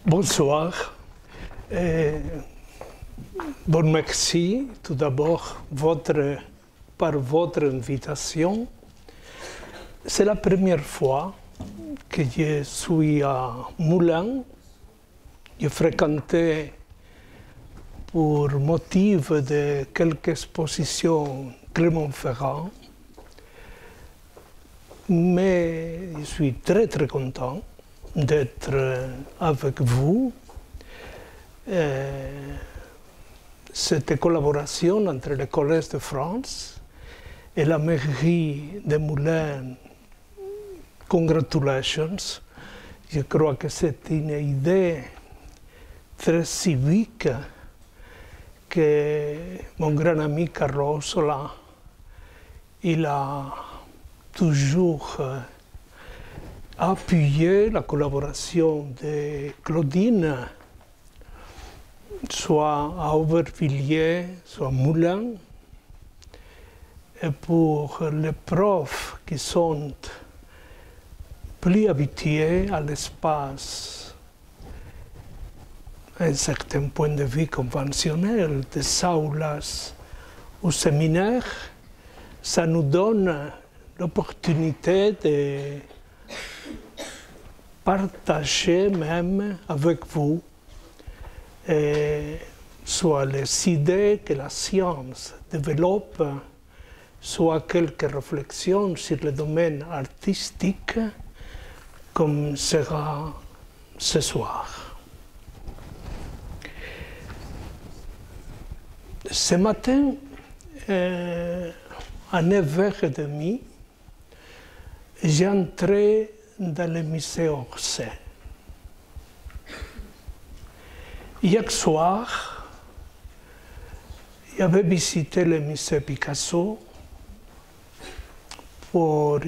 Bonsoir. Bon, merci tout d'abord par votre invitation. C'est la première fois que je suis à Moulins. Je fréquentais pour motif de quelques expositions Clermont-Ferrand. Mais je suis très content d'être avec vous. Cette collaboration entre le Collège de France et la mairie de Moulins, congratulations. Je crois que c'est une idée très civique que mon grand ami Carlo Sola, il a toujours appuyé la collaboration de Claudine, soit à Aubervilliers, soit à Moulins, et pour les profs qui sont plus habitués à l'espace, à un certain point de vue conventionnel, des aulas ou séminaires, ça nous donne l'opportunité de partager même avec vous soit les idées que la science développe, soit quelques réflexions sur le domaine artistique, comme sera ce soir. Ce matin, à 9h30, j'ai entré dans le musée Orsay. Hier soir, j'avais visité le musée Picasso pour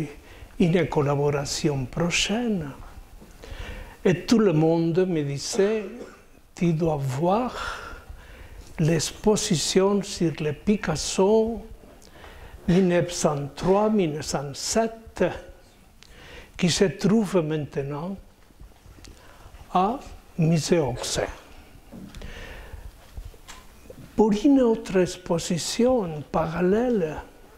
une collaboration prochaine. Et tout le monde me disait, tu dois voir l'exposition sur le Picasso 1903-1907 qui se trouve maintenant à Musée Orsay. Pour une autre exposition parallèle,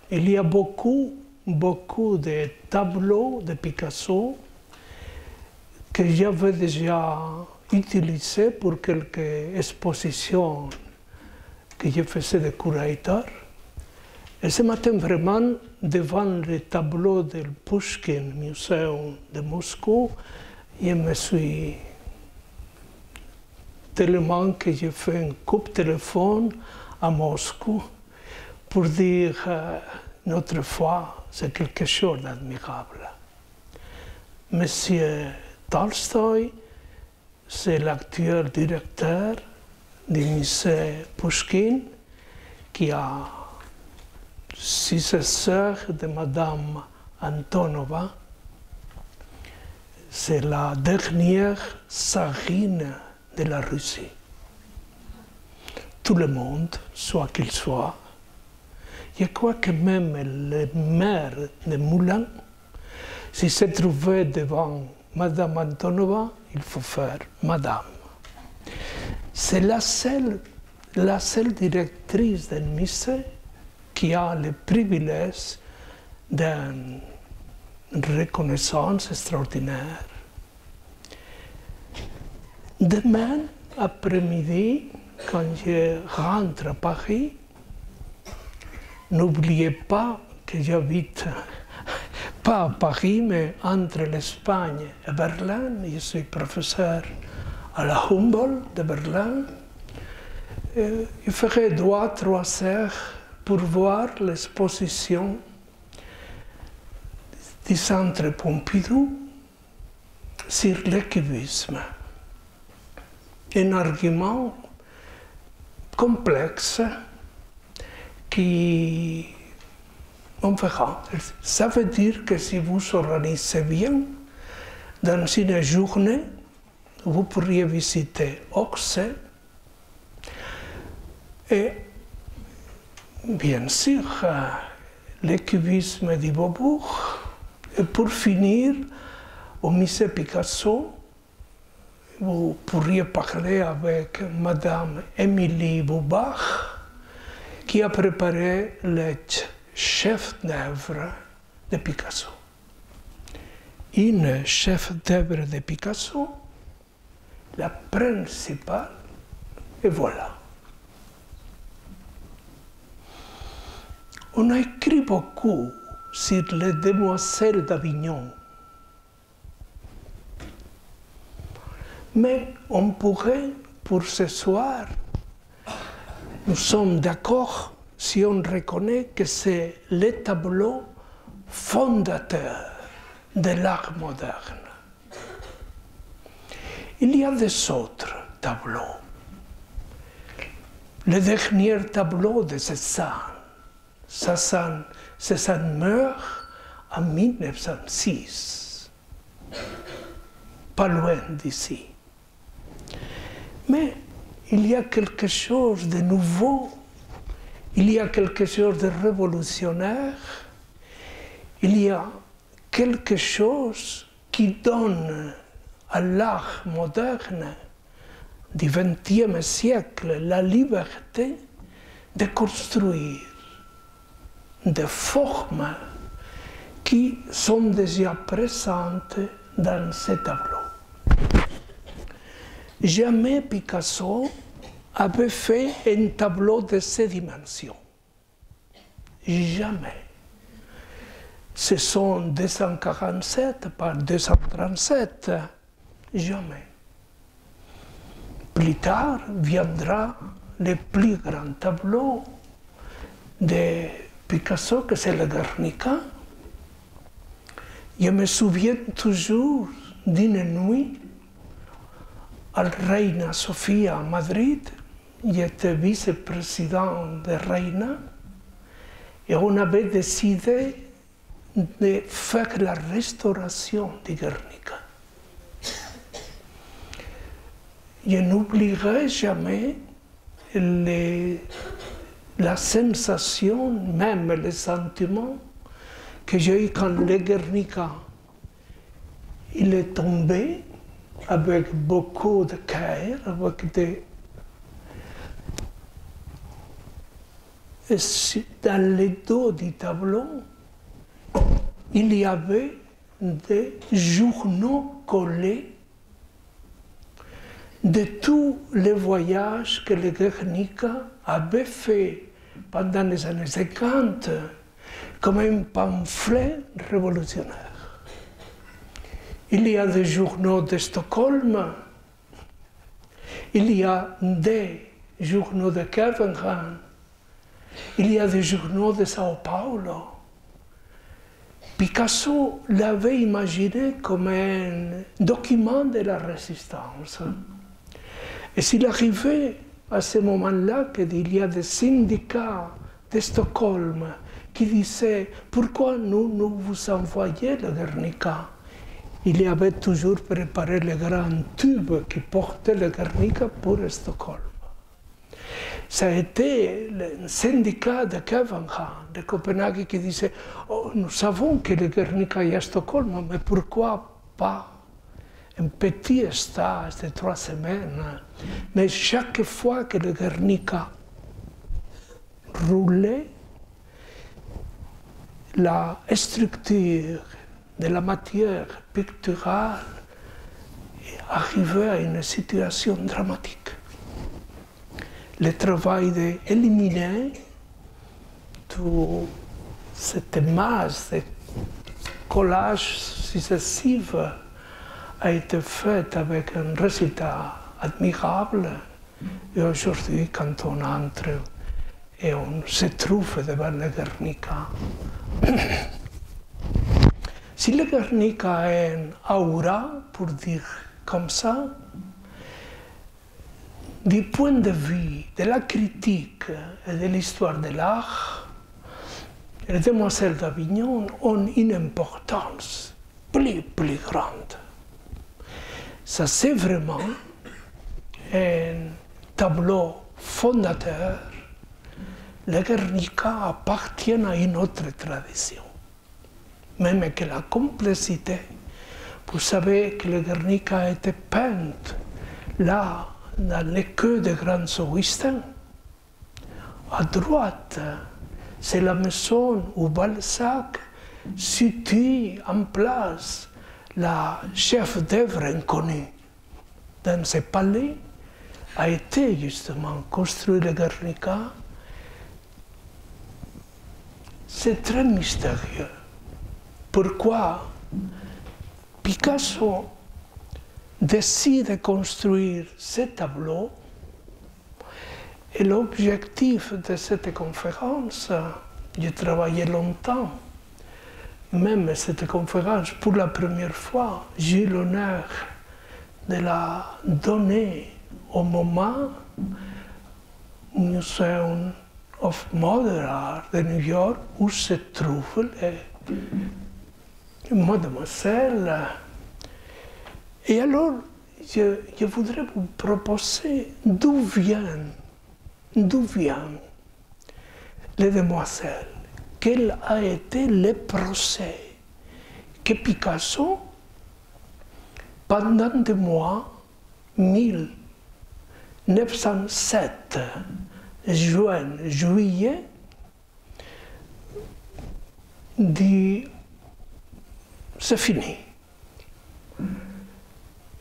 il y a beaucoup de tableaux de Picasso que j'avais déjà utilisés pour quelques expositions que je faisais de curateur. Et ce matin, vraiment, devant le tableau du Pushkin Museum de Moscou, je me suis tellement que j'ai fait un coup de téléphone à Moscou pour dire notre foi, c'est quelque chose d'admirable. Monsieur Tolstoï, c'est l'actuel directeur du musée Pushkin qui a successeur de Madame Antonova. C'est la dernière tsarine de la Russie. Tout le monde, soit qu'il soit, je crois que même le maire de Moulins, s'il se trouvait devant Madame Antonova, il faut faire Madame. C'est la seule directrice d'un musée qui a le privilège d'une reconnaissance extraordinaire. Demain après-midi, quand je rentre à Paris, n'oubliez pas que j'habite pas à Paris, mais entre l'Espagne et Berlin. Je suis professeur à la Humboldt de Berlin. Je ferai 2 à 3 heures pour voir l'exposition du Centre Pompidou sur le cubisme. Un argument complexe qui, on verra. Ça veut dire que si vous organisez bien, dans une journée, vous pourriez visiter Orsay et bien sûr le cubisme du Beaubourg. Et pour finir, au musée Picasso, vous pourriez parler avec Madame Émilie Boubach, qui a préparé le chef d'œuvre de Picasso. Une chef d'œuvre de Picasso, la principale, et voilà. On a écrit beaucoup sur les demoiselles d'Avignon. Mais on pourrait, pour ce soir, nous sommes d'accord si on reconnaît que c'est le tableau fondateur de l'art moderne. Il y a des autres tableaux. Le dernier tableau de Cézanne. Cézanne meurt en 1906, pas loin d'ici. Mais il y a quelque chose de nouveau, il y a quelque chose de révolutionnaire, il y a quelque chose qui donne à l'art moderne du XXe siècle la liberté de construire des formes qui sont déjà présentes dans ces tableaux. Jamais Picasso avait fait un tableau de ces dimensions. Jamais. Ce sont 247 par 237. Jamais. Plus tard viendra le plus grand tableau de Picasso, que c'est le Guernica. Je me souviens toujours d'une nuit à Reina Sofia à Madrid. J'étais vice-président de Reina et on avait décidé de faire la restauration du Guernica. Je n'oublierai jamais la sensation, même le sentiment que j'ai eu quand le Guernica il est tombé avec beaucoup de cœur, avec des... Et dans le dos du tableau, il y avait des journaux collés de tous les voyages que le Guernica avait fait pendant les années 50 comme un pamphlet révolutionnaire. Il y a des journaux de Stockholm, il y a des journaux de Köpenhamn, il y a des journaux de Sao Paulo. Picasso l'avait imaginé comme un document de la résistance. Et s'il arrivait à ce moment-là qu'il y a des syndicats de Stockholm qui disaient « Pourquoi nous vous envoyez le Guernica ?» Il y avait toujours préparé le grand tube qui portait le Guernica pour Stockholm. Ça a été le syndicat de Köpenhamn, de Copenhague, qui disait oh, « Nous savons que le Guernica est à Stockholm, mais pourquoi pas un petit stage de 3 semaines ?» Mais chaque fois que le Guernica roulait, la structure de la matière picturale arrivait à une situation dramatique. Le travail d'éliminer toute cette masse de collages successifs a été fait avec un résultat admirable. Et aujourd'hui, quand on entre et on se trouve devant le Guernica, si le Guernica a un aura, pour dire comme ça, du point de vue de la critique et de l'histoire de l'art, les Demoiselles d'Avignon ont une importance plus grande. Ça, c'est vraiment un tableau fondateur. Le Guernica appartient à une autre tradition. Même que la complexité, vous savez que le Guernica a été peint là, dans les queues des grands Augustins. À droite, c'est la maison où Balzac situe en place la chef d'œuvre inconnue. Dans ce palais a été justement construit le Guernica. C'est très mystérieux. Pourquoi Picasso décide de construire ce tableau? Et l'objectif de cette conférence, j'ai travaillé longtemps, même cette conférence, pour la première fois, j'ai eu l'honneur de la donner au MoMA, Museum of Modern Art de New York, où se trouve Mademoiselle. Et alors, je voudrais vous proposer d'où vient les demoiselles, quel a été le procès que Picasso, pendant des mois, 1907, juin, juillet, dit c'est fini.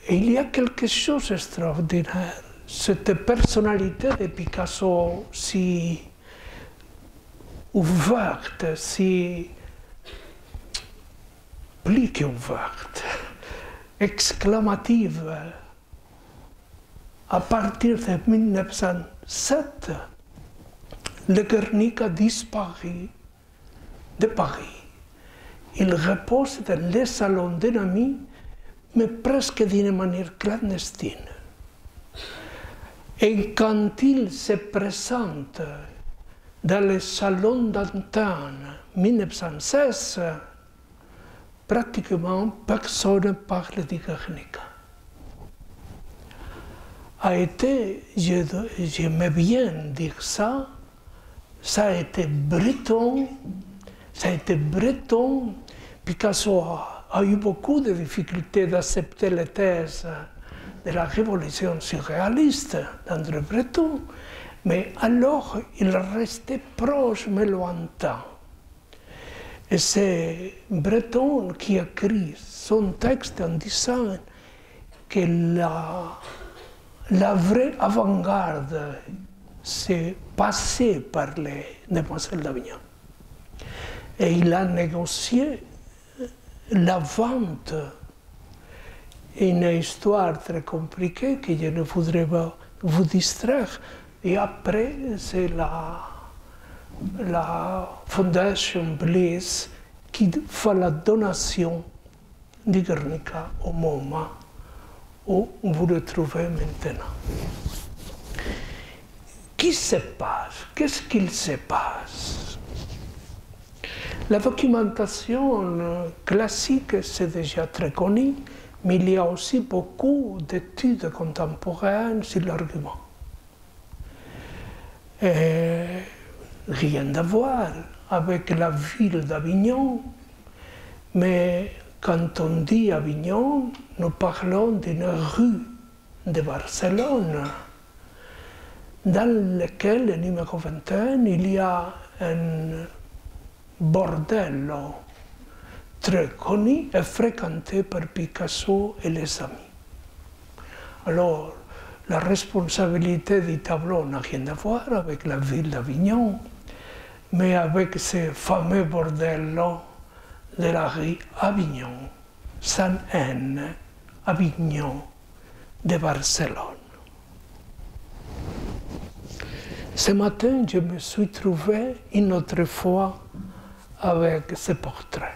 Et il y a quelque chose d'extraordinaire. Cette personnalité de Picasso si ouverte, si plus qu'ouverte, exclamative. À partir de 1907, le Guernica disparu de Paris. Il repose dans les salons d'un ami, mais presque d'une manière clandestine. Et quand il se présente dans les salons d'Antenne 1916, pratiquement personne ne parle du Guernica. A été, j'aimais bien dire ça, ça a été breton, Picasso a eu beaucoup de difficultés d'accepter les thèses de la révolution surréaliste d'André Breton, mais alors il restait proche mais lointain. Et c'est Breton qui a écrit son texte en disant que la vraie avant-garde s'est passée par les demoiselles d'Avignon. Et il a négocié la vente. Une histoire très compliquée que je ne voudrais pas vous distraire. Et après, c'est la Fondation Bliss qui fait la donation du Guernica au MoMA, où vous le trouvez maintenant. Qu'est-ce qu'il se passe? La documentation classique, c'est déjà très connu, mais il y a aussi beaucoup d'études contemporaines sur l'argument. Rien à voir avec la ville d'Avignon, mais quand on dit Avignon, nous parlons d'une rue de Barcelone, dans laquelle, le numéro 21, il y a un bordello très connu et fréquenté par Picasso et les amis. Alors, la responsabilité du tableau n'a rien à voir avec la ville d'Avignon, mais avec ce fameux bordello de la rue Avignon, sans N, Avignon de Barcelone. Ce matin, je me suis trouvé une autre fois avec ce portrait.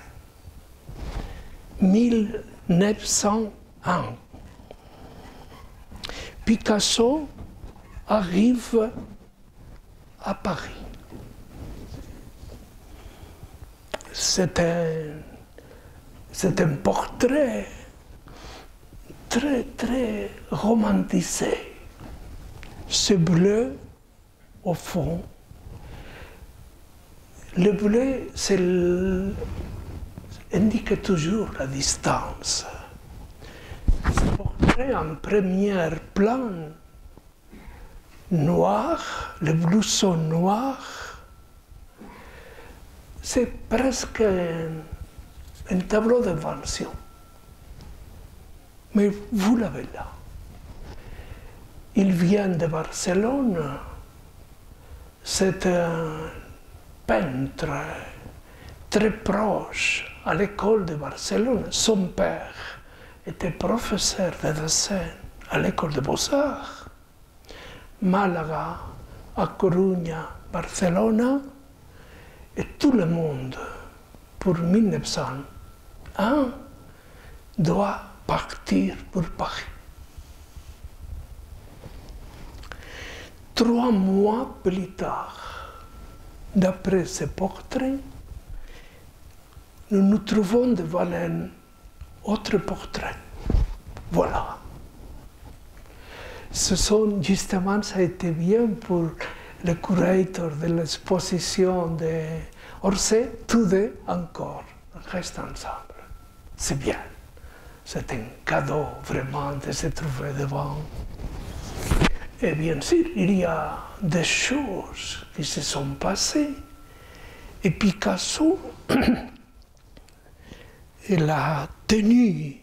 1901. Picasso arrive à Paris. C'est un portrait très, très romantisé. C'est bleu au fond. Le bleu, indique toujours la distance. Ce portrait montrer en première plan noir, le blouson noir. C'est presque un tableau d'invention. Mais vous l'avez là. Il vient de Barcelone. C'est un peintre très proche à l'école de Barcelone. Son père était professeur de dessin à l'école de Beaux-Arts. Malaga, à Coruña, Barcelone, et tout le monde, pour 1901, doit partir pour Paris. 3 mois plus tard, d'après ce portrait, nous nous trouvons devant un autre portrait. Voilà. Ce sont justement, ça a été bien pour le curateur de l'exposition d'Orsay, tous deux encore restent ensemble. C'est bien. C'est un cadeau vraiment de se trouver devant. Et bien sûr, il y a des choses qui se sont passées. Et Picasso, et la tenue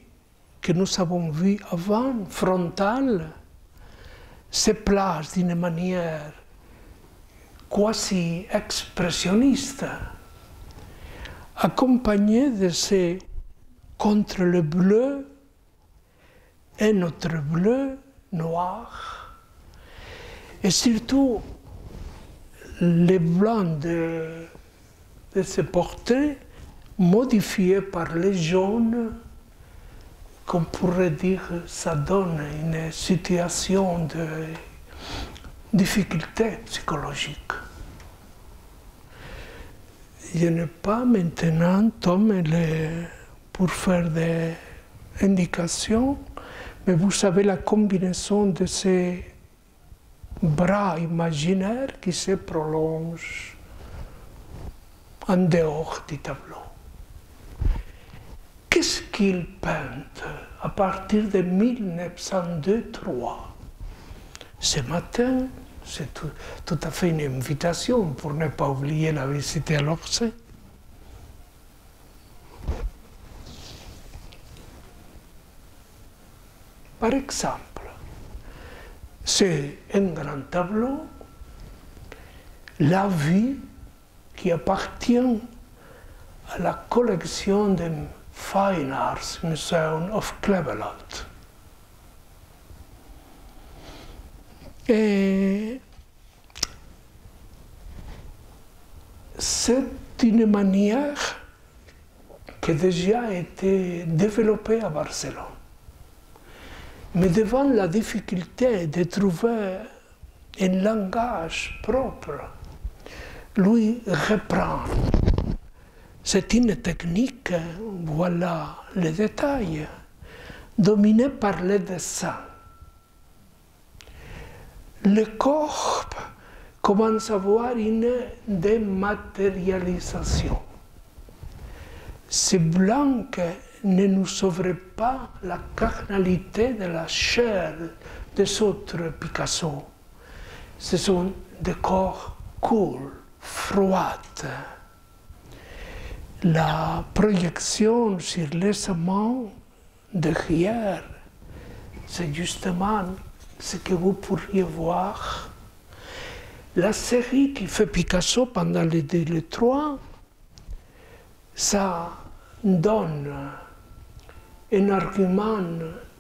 que nous avons vue avant, frontale, se place d'une manière quasi expressionniste, accompagnée de ces contre le bleu, et notre bleu noir, et surtout les blancs de ce portrait modifié par les jaunes, qu'on pourrait dire, ça donne une situation de difficulté psychologique. Je n'ai pas maintenant, Tom, pour faire des indications, mais vous savez la combinaison de ces bras imaginaires qui se prolongent en dehors du tableau. Qu'est-ce qu'il peint à partir de 1902-3? Ce matin, c'est tout à fait une invitation pour ne pas oublier la visite à l'Orsay. Par exemple, c'est un grand tableau, La Vie, qui appartient à la collection de Fine Arts Museum of Cleveland. Et c'est une manière qui a déjà été développée à Barcelone. Mais devant la difficulté de trouver un langage propre, lui reprend. C'est une technique, voilà les détails, dominée par le dessin. Le corps commence à avoir une dématérialisation. Ces blancs ne nous sauveraient pas la carnalité de la chair des autres Picasso. Ce sont des corps cool, froids. La projection sur les amants derrière, c'est justement ce que vous pourriez voir. La série qui fait Picasso pendant les 3, ça donne un argument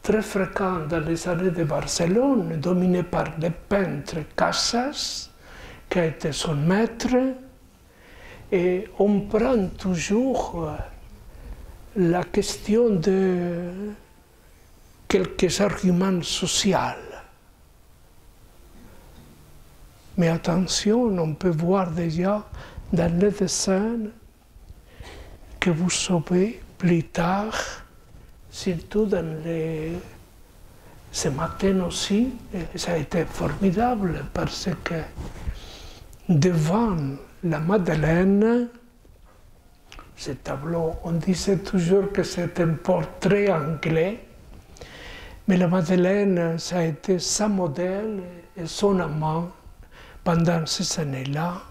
très fréquent dans les années de Barcelone, dominé par le peintre Casas, qui a été son maître, et on prend toujours la question de quelques arguments sociaux. Mais attention, on peut voir déjà dans le dessin que vous saurez plus tard, surtout dans ce matin aussi, et ça a été formidable parce que devant la Madeleine, ce tableau, on disait toujours que c'est un portrait anglais, Mais la Madeleine, ça a été sa modèle et son amant pendant ces années-là.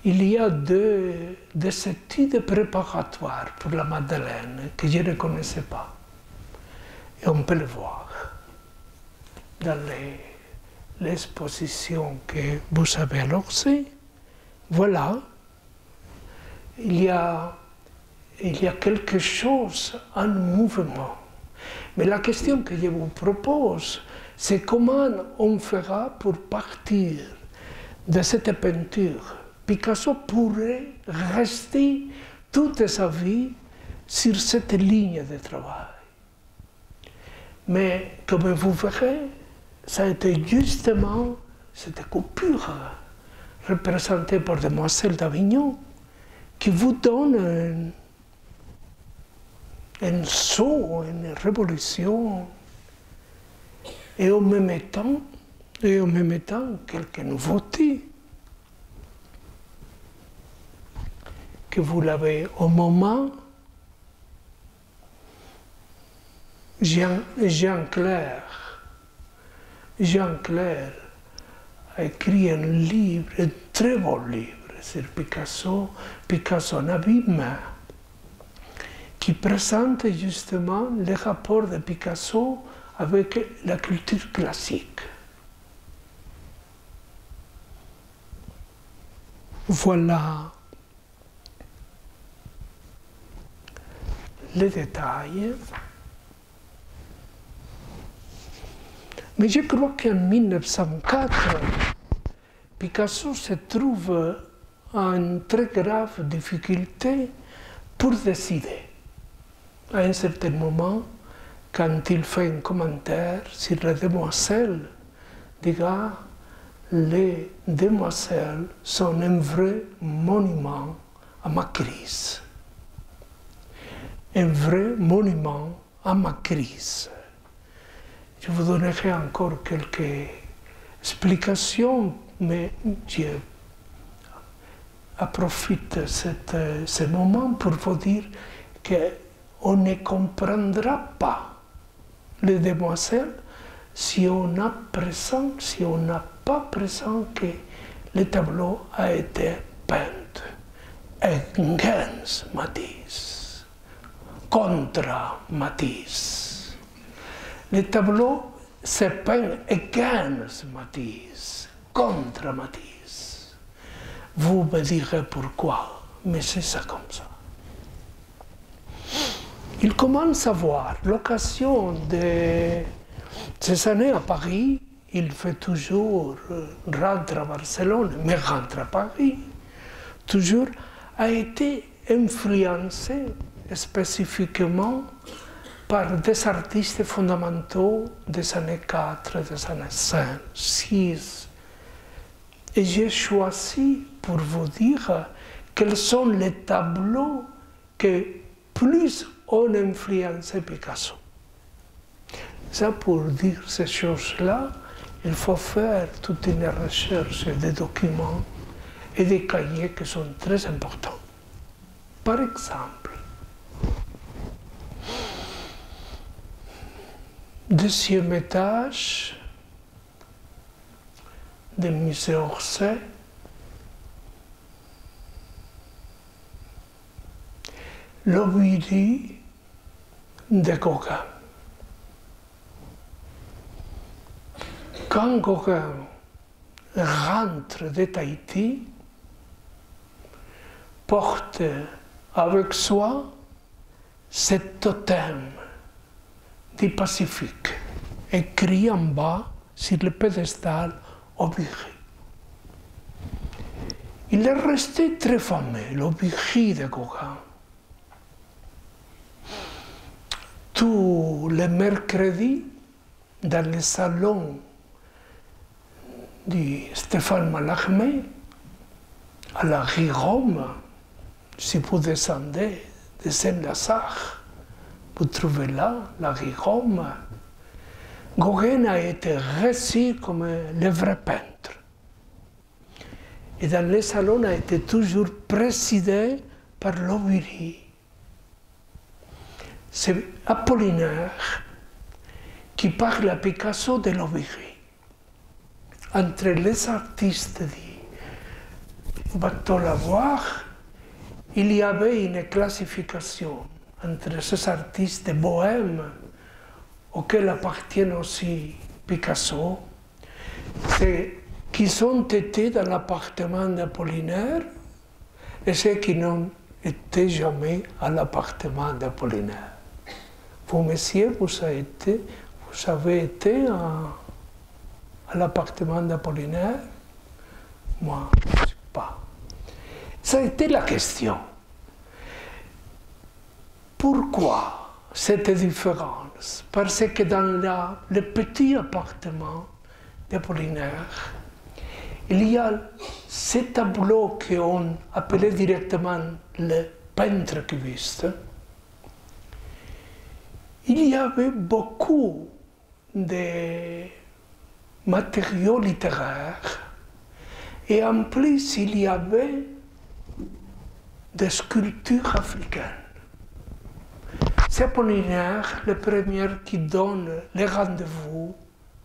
Il y a des études préparatoires pour la Madeleine que je ne connaissais pas. Et on peut le voir dans l'exposition que vous avez lancée. Voilà, il y a quelque chose en mouvement. Mais la question que je vous propose, c'est comment on fera pour partir de cette peinture. Picasso pourrait rester toute sa vie sur cette ligne de travail. Mais comme vous verrez, ça a été justement cette coupure représentée par Demoiselle d'Avignon qui vous donne un saut, une révolution, et en même temps quelques nouveautés que vous l'avez au moment. Jean Clair a écrit un livre, un très beau livre sur Picasso, Picasso en abîme, qui présente justement les rapports de Picasso avec la culture classique. Voilà les détails. Mais je crois qu'en 1904, Picasso se trouve en une très grave difficulté pour décider. À un certain moment, quand il fait un commentaire sur les demoiselles, il dit « Les demoiselles sont un vrai monument à ma crise. » Un vrai monument à ma crise. Je vous donnerai encore quelques explications, mais je profite de ce moment pour vous dire qu'on ne comprendra pas les demoiselles si on n'a pas présent que le tableau a été peint. Against Matisse, contre Matisse. Le tableau se peint against Matisse, contre Matisse. Vous me direz pourquoi, mais c'est ça comme ça. Il commence à voir l'occasion de ces années à Paris. Il fait toujours rentre à Barcelone, mais rentre à Paris. Toujours a été influencé spécifiquement par des artistes fondamentaux des années 4, des années 5, 6. Et j'ai choisi pour vous dire quels sont les tableaux que plus ont influencé Picasso. Ça, pour dire ces choses-là, il faut faire toute une recherche des documents et des cahiers qui sont très importants. Par exemple, deuxième étage du musée Orsay, l'Ovidy de Gauguin. Quand Gauguin rentre de Tahiti, porte avec soi ce totem du Pacifique, écrit en bas sur le pédestal Ovidy. Il est resté très fameux, l'Ovidy de Gauguin. Tous les mercredis, dans le salon de Stéphane Mallarmé, à la rue Rome, si vous descendez de Saint-Lazare, vous trouvez là la rue Rome. Gauguin a été reçu comme le vrai peintre. Et dans le salon a été toujours présidé par l'Ovidy. C'est Apollinaire qui parle à Picasso de l'Aubry. Entre les artistes du bateau lavoir, il y avait une classification entre ces artistes de bohème, auxquels appartient aussi Picasso, qui ont été dans l'appartement d'Apollinaire et ceux qui n'ont été jamais à l'appartement d'Apollinaire. Vous, messieurs, vous avez été à l'appartement d'Apollinaire? Moi, je ne sais pas. Ça a été la question. Pourquoi cette différence? Parce que dans le petit appartement d'Apollinaire, il y a ces tableaux qu'on appelait directement le peintre cubiste. Il y avait beaucoup de matériaux littéraires et en plus il y avait des sculptures africaines. C'est Apollinaire le premier qui donne le rendez-vous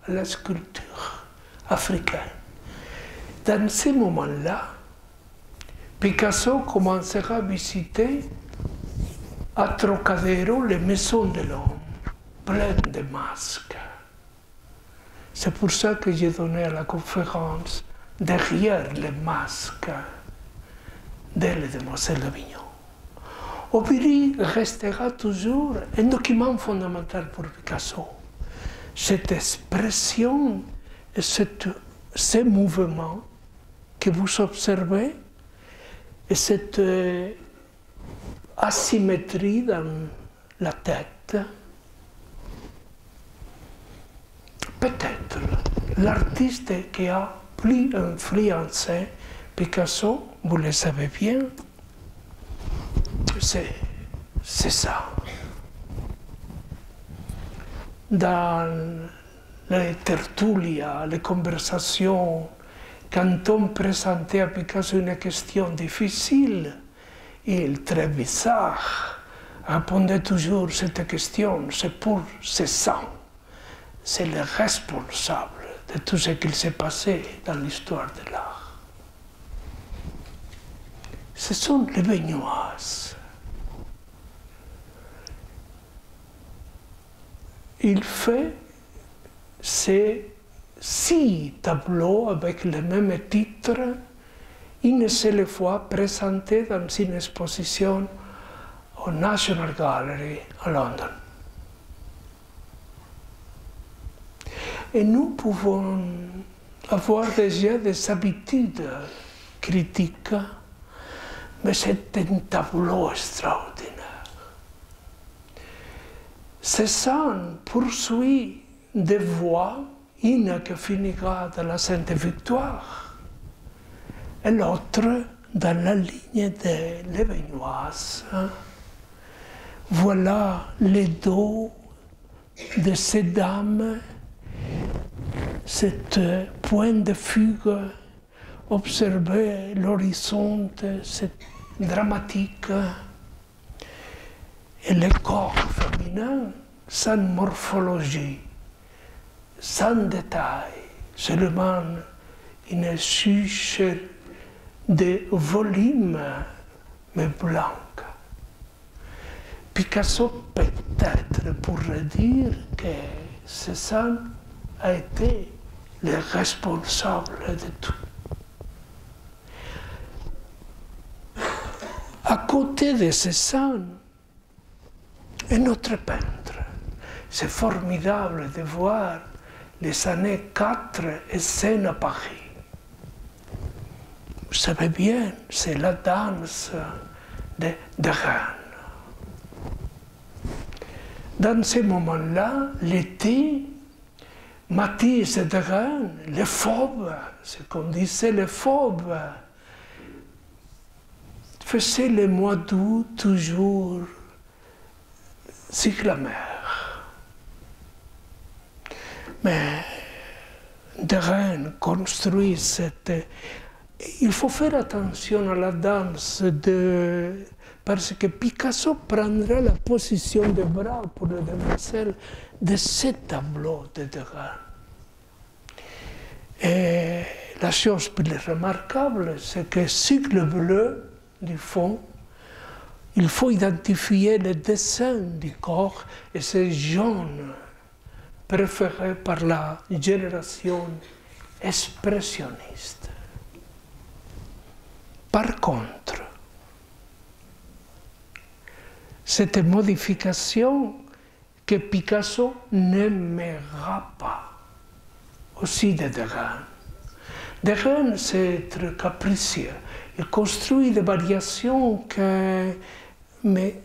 à la sculpture africaine. Dans ces moments-là, Picasso commencera à visiter à Trocadéro les maisons de l'homme, pleines de masques. C'est pour ça que j'ai donné à la conférence derrière les masques de la demoiselle d'Avignon. Aubry restera toujours un document fondamental pour Picasso. Cette expression et ces mouvements que vous observez et cette asymétrie dans la tête, peut-être l'artiste qui a plus influencé Picasso, vous le savez bien, c'est ça. Dans les tertulias, les conversations, quand on présentait à Picasso une question difficile, il, très bizarre, répondait toujours cette question, c'est ça. C'est le responsable de tout ce qui s'est passé dans l'histoire de l'art. Ce sont les Baignoises. Il fait ces 6 tableaux avec le même titre, une seule fois présentés dans une exposition au National Gallery à Londres. Et nous pouvons avoir déjà des habitudes critiques, mais c'est un tableau extraordinaire. Cézanne poursuit des voies, une qui finira dans la Sainte Victoire et l'autre dans la ligne de l'Éveignoise. Voilà les dos de ces dames, cet point de fugue, observer l'horizon, c'est dramatique, et le corps féminin sans morphologie, sans détail, seulement une chiche de volume, mais blanc. Picasso peut-être pourrait dire que Cézanne a été le responsable de tout. À côté de Cézanne, un autre peintre. C'est formidable de voir les années 4 et 5 à Paris. Vous savez bien, c'est la danse de Rennes. Dans ces moments-là, l'été, Matisse de Rennes, les fauves, ce qu'on disait les fauves, faisaient le mois d'août toujours sur la mer. Mais de Rennes construit cette... Il faut faire attention à la danse de parce que Picasso prendra la position de bras pour les demoiselles de ce tableau de Degas. Et la chose plus remarquable, c'est que sur le bleu du fond, il faut identifier le dessin du corps et c'est jaune, préféré par la génération expressionniste. Par contre, cette modification que Picasso n'aimera pas, aussi de Degas. Degas, c'est très capricieux. Il construit des variations mais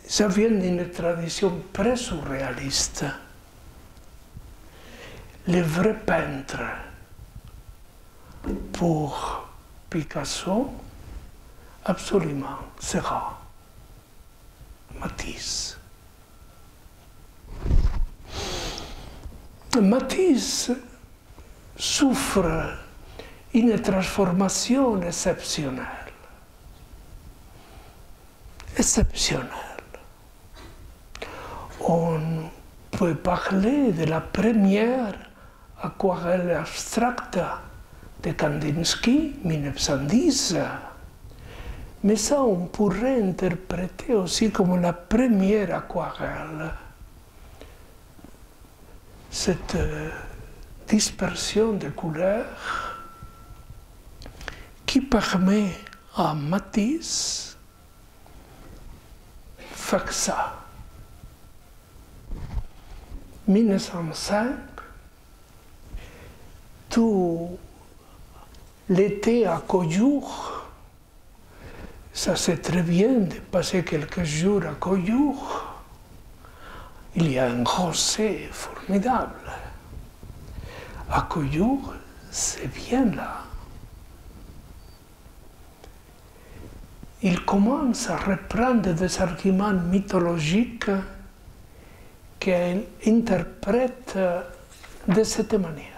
ça vient d'une tradition pré-surréaliste. Le vrai peintre, pour Picasso, absolument, sera Matisse. Matisse souffre une transformation exceptionnelle. Exceptionnelle. On peut parler de la première aquarelle abstracte de Kandinsky, 1910, mais ça on pourrait interpréter aussi comme la première aquarelle. Cette dispersion de couleurs qui permet à Matisse de faire ça. 1905, tout l'été à Collioure, ça c'est très bien de passer quelques jours à Collioure. Il y a un rosé formidable. À Collioure, c'est bien là. Il commence à reprendre des arguments mythologiques qu'il interprète de cette manière.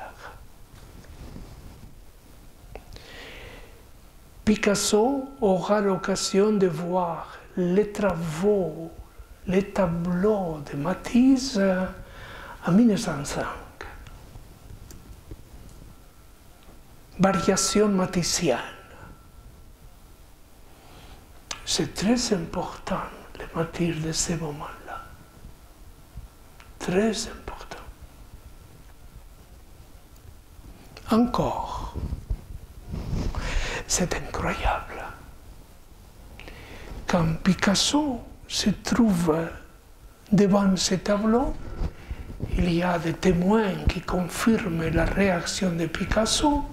Picasso aura l'occasion de voir les travaux, les tableaux de Matisse en 1905. Variation maticienne. C'est très important, le Matisse de ce moment-là. Très important. Encore, c'est incroyable. Quand Picasso se trouve devant ce tableau, il y a des témoins qui confirment la réaction de Picasso.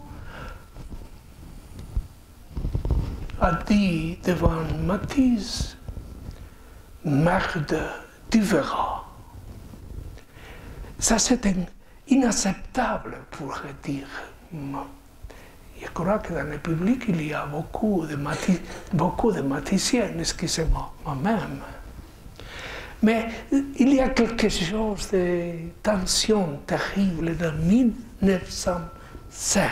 A dit devant Matisse, merde, tu verras. Ça c'est inacceptable pour dire. Je crois que dans le public il y a beaucoup de maticiens, excusez-moi, moi-même. Mais il y a quelque chose de tension terrible de 1905.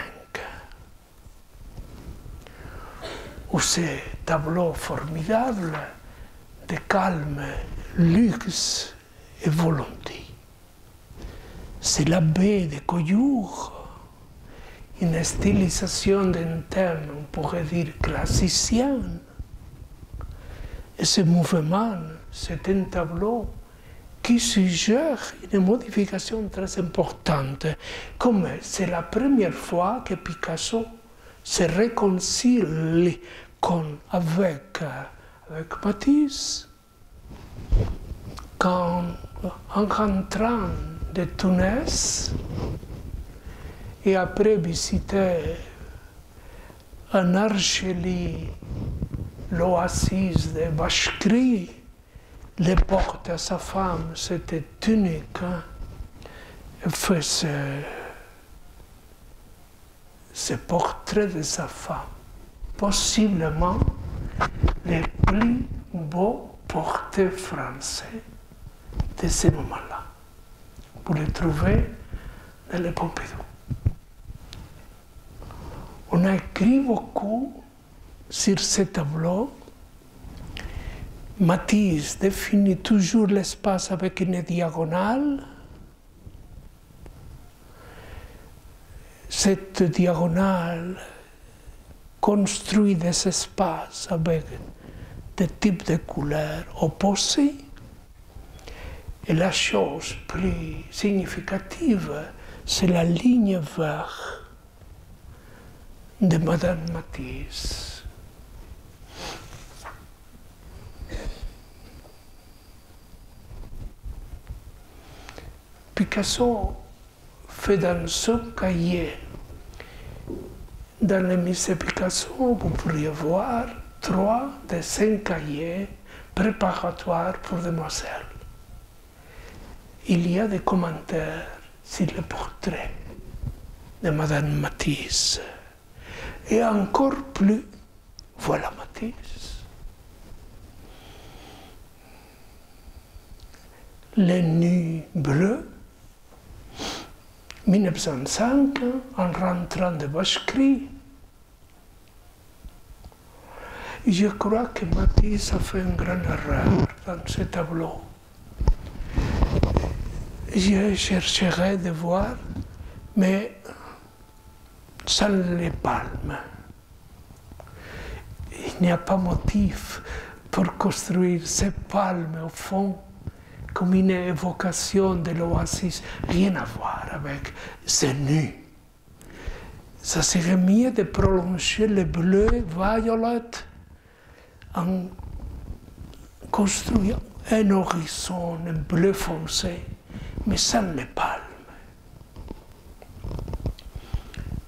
Où ces tableaux formidables de calme, luxe et volonté. C'est la baie de Collioure, une stylisation d'un thème, on pourrait dire, classicien. Et ce mouvement, c'est un tableau qui suggère une modification très importante, comme c'est la première fois que Picasso se réconcilie avec Matisse, quand, en rentrant de Tunis, et après visiter en Algérie l'oasis de Bachkri, les portes à sa femme, c'était unique. Elle fait ce portrait de sa femme, possiblement le plus beau portrait français de ce moment-là. Vous le trouvez dans le Pompidou. On a écrit beaucoup sur ce tableau Matisse définit toujours l'espace avec une diagonale. Cette diagonale construit des espaces avec des types de couleurs opposés. Et la chose plus significative, c'est la ligne verte de Madame Matisse. Picasso fait dans son cahier, dans le musée Picasso, vous pourriez voir 3 des 5 cahiers préparatoires pour demoiselles. Il y a des commentaires sur le portrait de Madame Matisse. Et encore plus, voilà Matisse. Les nuits bleues, 1905, en rentrant de Vacherie. Je crois que Matisse a fait une grande erreur dans ce tableau. Je chercherai de voir, mais sans les palmes. Il n'y a pas motif pour construire ces palmes au fond comme une évocation de l'oasis, rien à voir avec ces nues. Ça serait mieux de prolonger le bleu violet en construisant un horizon, un bleu foncé, mais sans les palmes.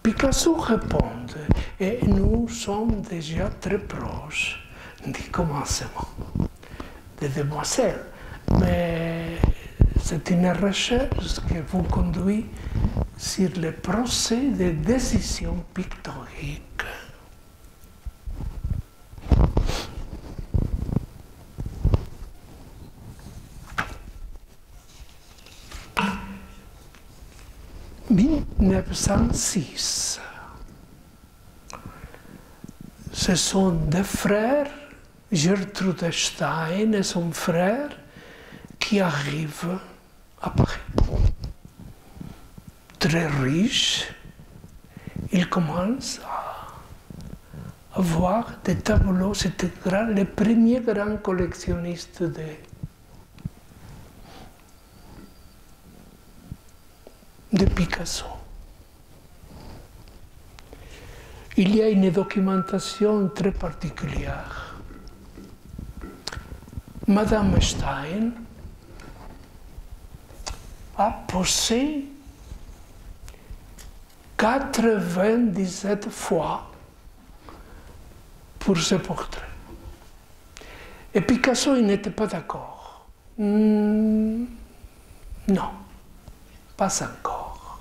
Picasso répond, et nous sommes déjà très proches du commencement des demoiselles. Mais c'est une recherche qui vous conduit sur le procès de décision pictorique. En 1906, ce sont deux frères, Gertrude Stein et son frère, qui arrivent à Paris. Très riches, ils commencent à voir des tableaux. C'était les premiers grands collectionnistes de Picasso. Il y a une documentation très particulière. Madame Stein a posé 97 fois pour ce portrait. Et Picasso, il n'était pas d'accord. Non, pas encore.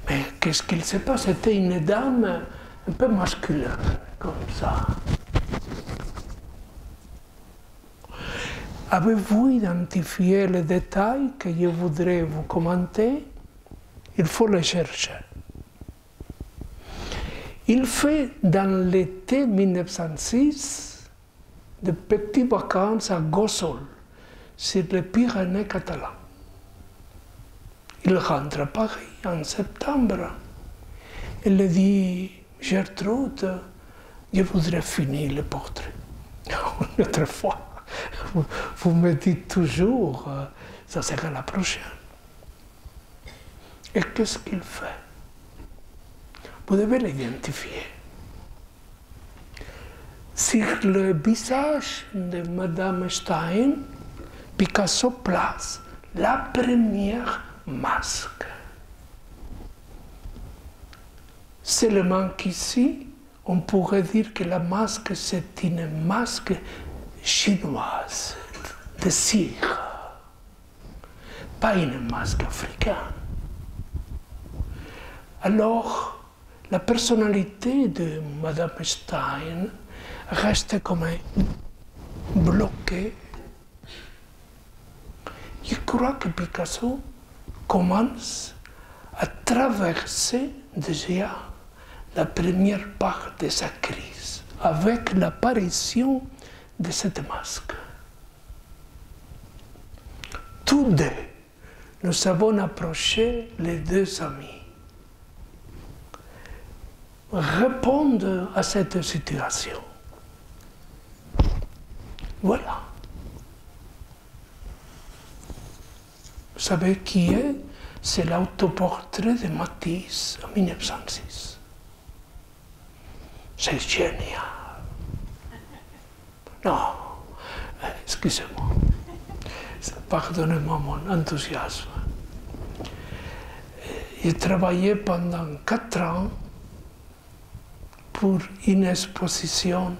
Mais qu'est-ce qu'il se passe? C'était une dame un peu masculine, comme ça. Avez-vous identifié les détails que je voudrais vous commenter? Il faut les chercher. Il fait dans l'été 1906 de petites vacances à Gossol, sur les Pyrénées catalanes. Il rentre à Paris en septembre. Il dit, Gertrude, je voudrais finir le portrait. Une autre fois. Vous me dites toujours, ça sera la prochaine. Et qu'est-ce qu'il fait? Vous devez l'identifier. Sur le visage de Madame Stein, Picasso place la première masque. Seulement qu'ici, on pourrait dire que la masque, c'est une masque chinoise, de cire, pas une masque africaine. Alors, la personnalité de Madame Stein reste comme bloquée. Je crois que Picasso commence à traverser déjà la première part de sa crise avec l'apparition de cette masque. tous deux, nous avons approché les deux amis. Répondre à cette situation. Voilà. Vous savez qui est? C'est l'autoportrait de Matisse en 1906. C'est génial. Non, excusez-moi. Pardonnez-moi mon enthousiasme. J'ai travaillé pendant 4 ans pour une exposition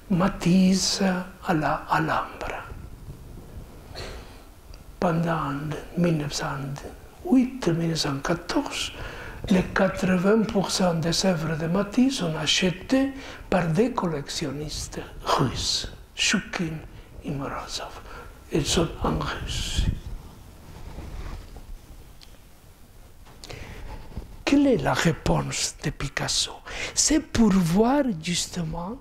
Matisse à la Alhambra. Pendant 1908-1914, les 80% des œuvres de Matisse sont achetées par des collectionnistes russes, Choukine et Morozov. Ils sont en Russie. Quelle est la réponse de Picasso? C'est pour voir justement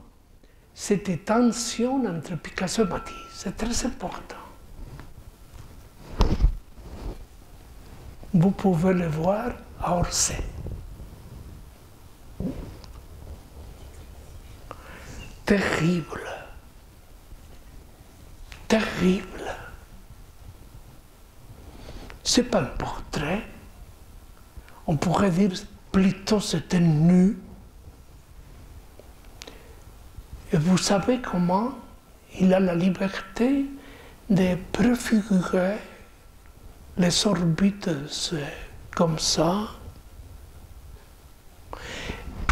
cette tension entre Picasso et Matisse. C'est très important. Vous pouvez le voir à Orsay. Terrible. Terrible. Ce n'est pas un portrait. On pourrait dire plutôt c'était nu. Et vous savez comment il a la liberté de préfigurer les orbites comme ça,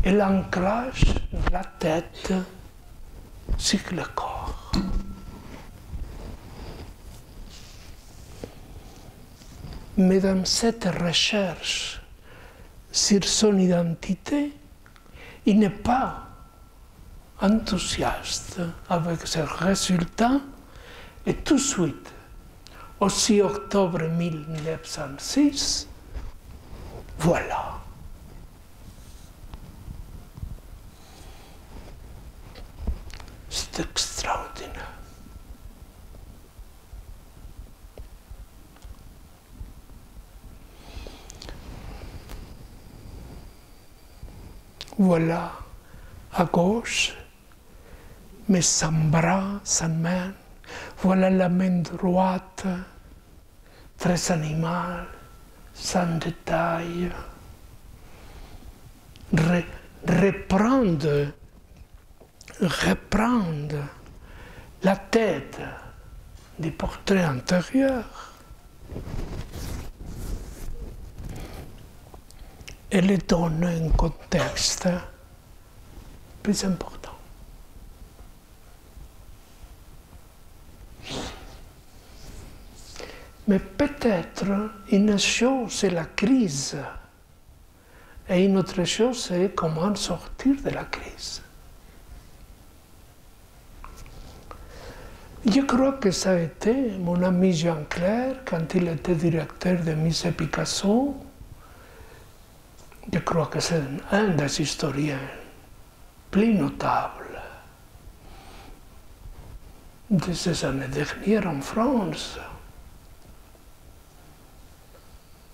et l'ancrage de la tête sur le corps. Mais dans cette recherche sur son identité, il n'est pas enthousiaste avec ses résultats, et tout de suite, au 6 octobre 1906, voilà. C'est extraordinaire. Voilà, à gauche, mais sans bras, sans main. Voilà la main droite, très animale, sans détail. Reprendre la tête du portrait antérieur et lui donner un contexte plus important. Mais peut-être une chose, c'est la crise. Et une autre chose, c'est comment sortir de la crise. Je crois que ça a été mon ami Jean Clair, quand il était directeur de Musée Picasso. Je crois que c'est un des historiens plus notables de ces années dernières en France.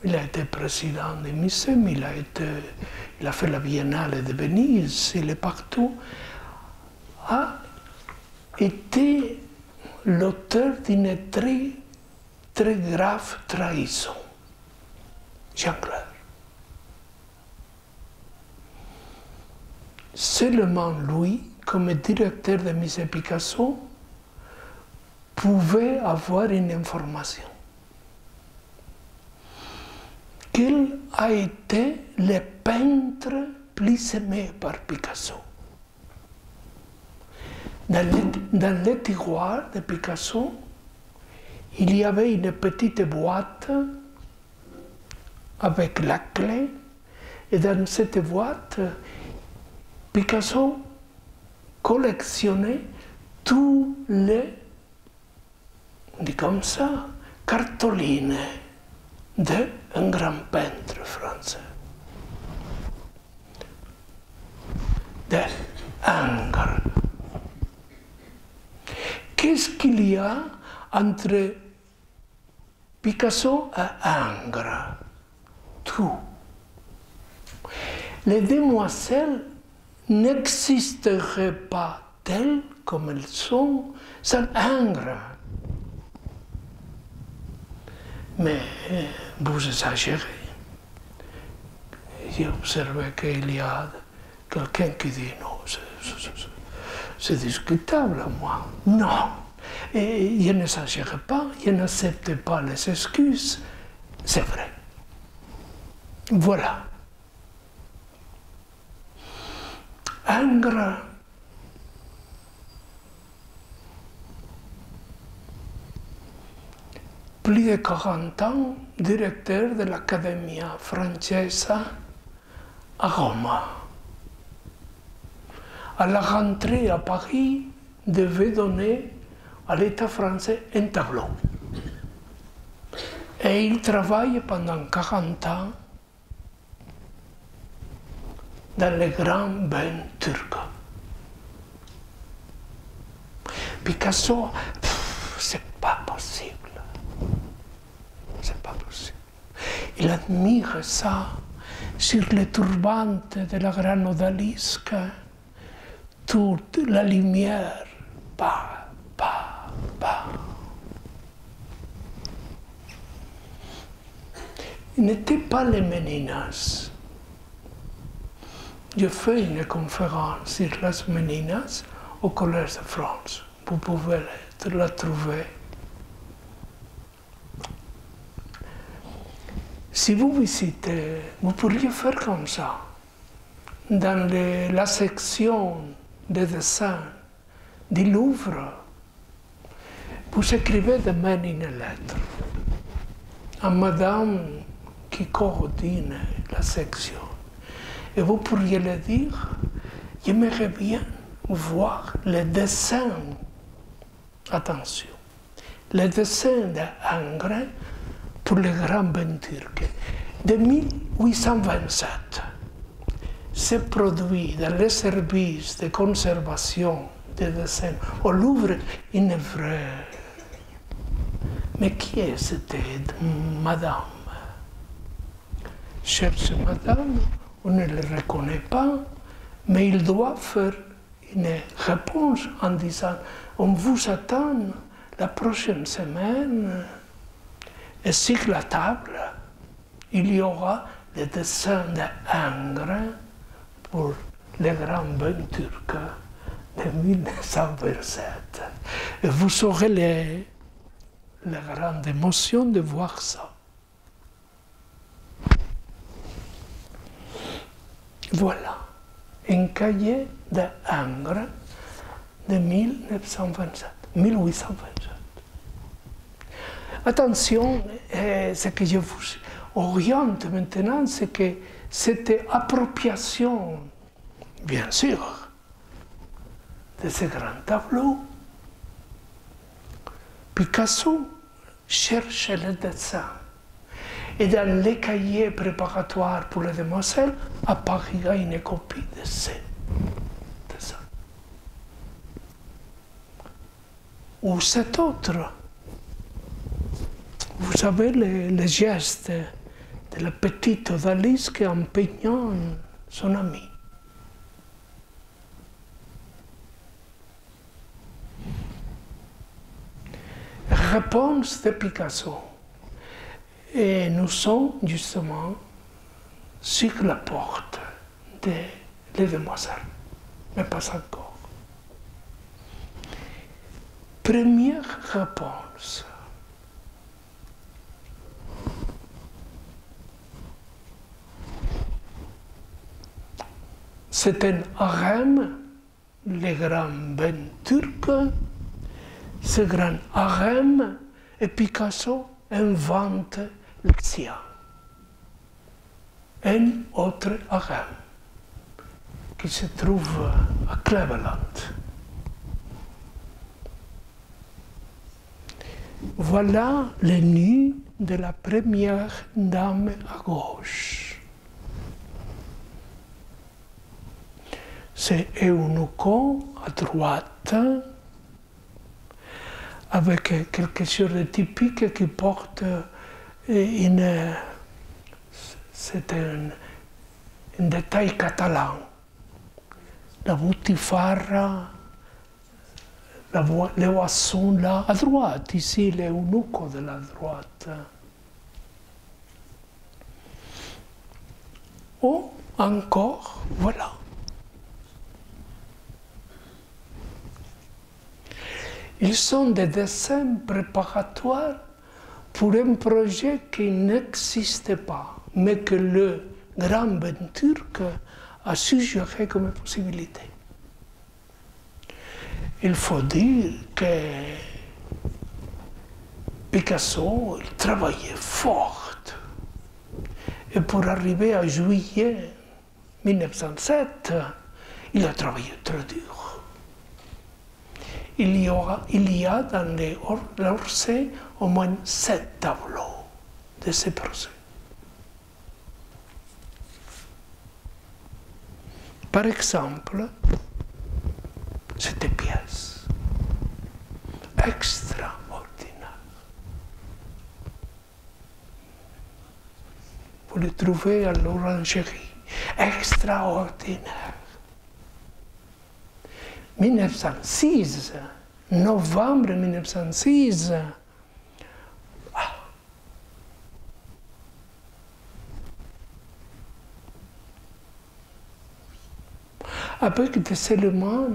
Il a été président du musée, il a fait la Biennale de Venise, il est partout. A été l'auteur d'une très grave trahison, Jean Clair. Seulement lui, comme directeur du musée Picasso, pouvait avoir une information. Qu'il a été le peintre plus aimé par Picasso. Dans le tiroir de Picasso, il y avait une petite boîte avec la clé, et dans cette boîte, Picasso collectionnait tous les, on dit comme ça, cartolines d'un grand peintre français. De Ingres. Qu'est-ce qu'il y a entre Picasso a Ingres, tout. Les demoiselles n'existeraient pas telles comme elles sont sans Ingres. Mais vous exagérez. J'ai observé qu'il y a quelqu'un qui dit non, c'est discutable à moi. Non. Et je n'exagère pas, je n'accepte pas les excuses. C'est vrai. Voilà. Ingres, plus de 40 ans, directeur de l'Accademia Francesa à Rome. À la rentrée à Paris, devait donner à l'État français un tableau. Et il travaille pendant 40 ans dans les grands bains turcs. Picasso, c'est pas possible. C'est pas possible. Il admire ça sur les turbantes de la grande odalisque, toute la lumière, pas. Il n'était pas les Méninas. J'ai fait une conférence sur les Méninas au Collège de France. Vous pouvez la trouver. Si vous visitez, vous pourriez faire comme ça. Dans la section des dessins du Louvre, vous écrivez de même une lettre à madame qui coordonne la section. Et vous pourriez le dire, j'aimerais bien voir les dessins, attention, les dessins d'Ingres pour les grands bains turcs de 1827. C'est produit dans les services de conservation des dessins au Louvre une vraie. Mais qui est cette madame? Cherche madame, on ne le reconnaît pas, mais il doit faire une réponse en disant on vous attend la prochaine semaine et sur la table il y aura les dessins d'Ingres pour les grands bains turcs de 1927. Et vous aurez la grande émotion de voir ça. Voilà, un cahier d'Ingres de 1827. Attention, ce que je vous oriente maintenant, c'est que cette appropriation, bien sûr, de ce grand tableau, Picasso cherche le dessin. Et dans les cahiers préparatoires pour les demoiselles, apparaît une copie de ce dessin. Ou cet autre. Vous savez, le geste de la petite odalisque en peignant son ami. Réponse de Picasso. Et nous sommes justement sur la porte des demoiselles, mais pas encore. Première réponse. C'est un harem, les grands bains turcs. Ce grand harem, et Picasso invente le sien. Un autre harem qui se trouve à Cleveland. Voilà le nu de la première dame à gauche. C'est Eunuco à droite, avec quelque chose de typique qui porte c'est un détail catalan. La butifarra, le boissons là, à droite, ici, l'eunuco de la droite. Ou encore, voilà. Ils sont des dessins préparatoires pour un projet qui n'existait pas, mais que le grand Ben turc a suggéré comme possibilité. Il faut dire que Picasso il travaillait fort. Et pour arriver à juillet 1907, il a travaillé très dur. Il y a dans l'Orsay au moins 7 tableaux de ce projet. Par exemple, cette pièce extraordinaire. Vous le trouvez à l'orangerie. Extraordinaire. 1906, novembre 1906. Avec des éléments,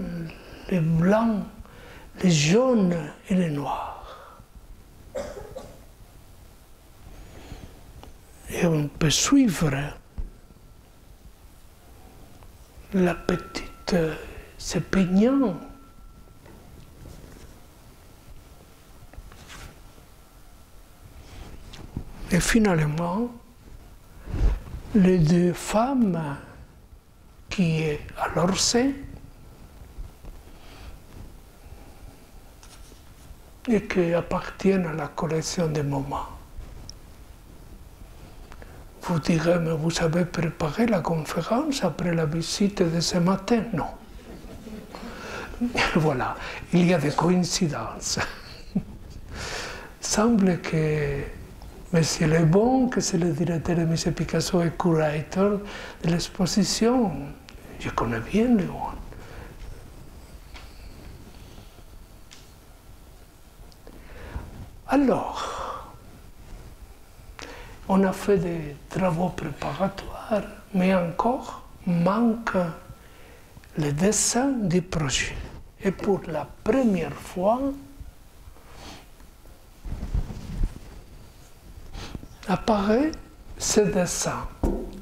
les blancs, les jaunes et les noirs. Et on peut suivre la petite, ce peignant. Et finalement, les deux femmes qui est à l'Orsay et qui appartiennent à la collection des moments. Vous direz, mais vous avez préparé la conférence après la visite de ce matin? Non. Voilà, il y a des coïncidences. Il semble que M. Lebon, que c'est le directeur de Musée Picasso et curateur de l'exposition, je connais bien Léon. Alors, on a fait des travaux préparatoires, mais encore manque le dessin du projet. Et pour la première fois, apparaît ce dessin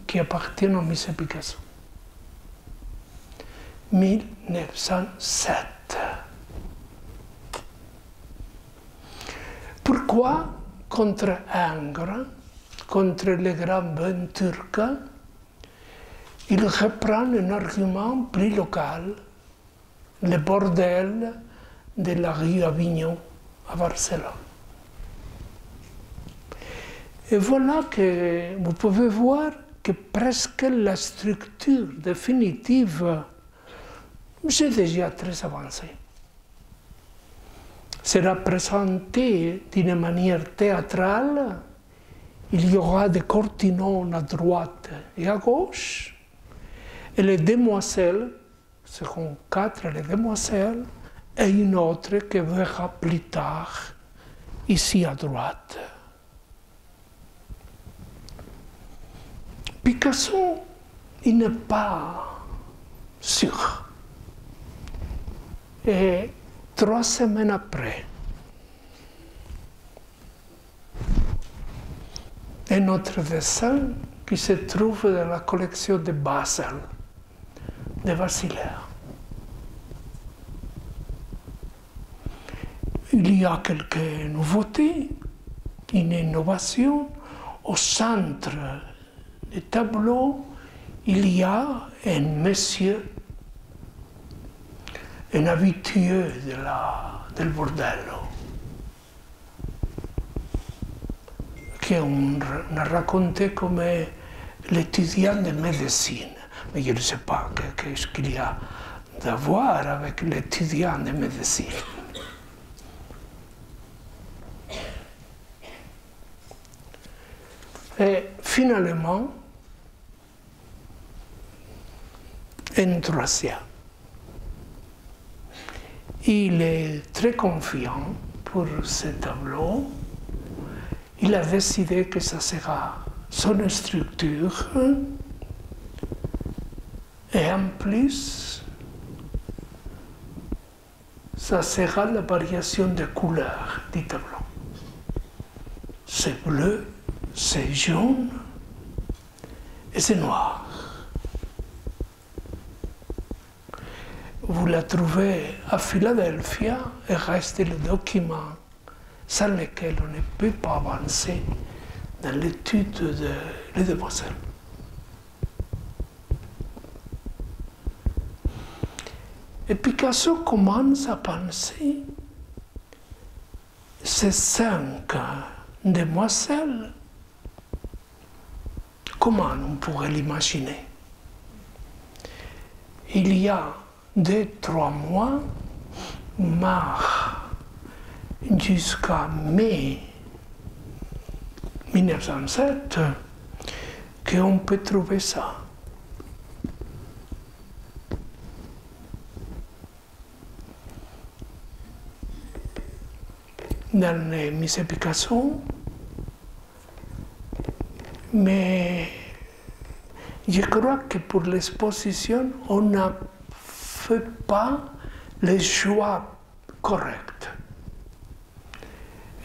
qui appartient au musée Picasso. 1907. Pourquoi contre Ingres, contre le grand Ben turc, il reprend un argument plus local, le bordel de la rue Avignon à Barcelone. Et voilà que vous pouvez voir que presque la structure définitive c'est déjà très avancé. Sera présenté d'une manière théâtrale. Il y aura des cortinons à droite et à gauche. Et les demoiselles, seront 4 les demoiselles, et une autre qui verra plus tard, ici à droite. Picasso, il n'est pas sûr. Et 3 semaines après, un autre dessin qui se trouve dans la collection de Basel, de Vassilère. Il y a quelques nouveautés, une innovation. Au centre du tableau, il y a un monsieur, un habitué del bordello, qu'on a raconté comme l'étudiant de médecine. Mais je ne sais pas qu'est-ce qu'il y a à voir avec l'étudiant de médecine. Et finalement, un troisième. Il est très confiant pour ce tableau. Il a décidé que ça sera son structure. Et en plus, ça sera la variation de couleurs du tableau. C'est bleu, c'est jaune et c'est noir. Vous la trouvez à Philadelphie et reste le document sans lequel on ne peut pas avancer dans l'étude de les demoiselles. Et Picasso commence à penser ces 5 demoiselles, comment on pourrait l'imaginer? Il y a 2-3 mois, mars jusqu'à mai 1907, qu'on peut trouver ça. Dans les musées Picasso, mais je crois que pour l'exposition, on n'a fait pas le choix correct.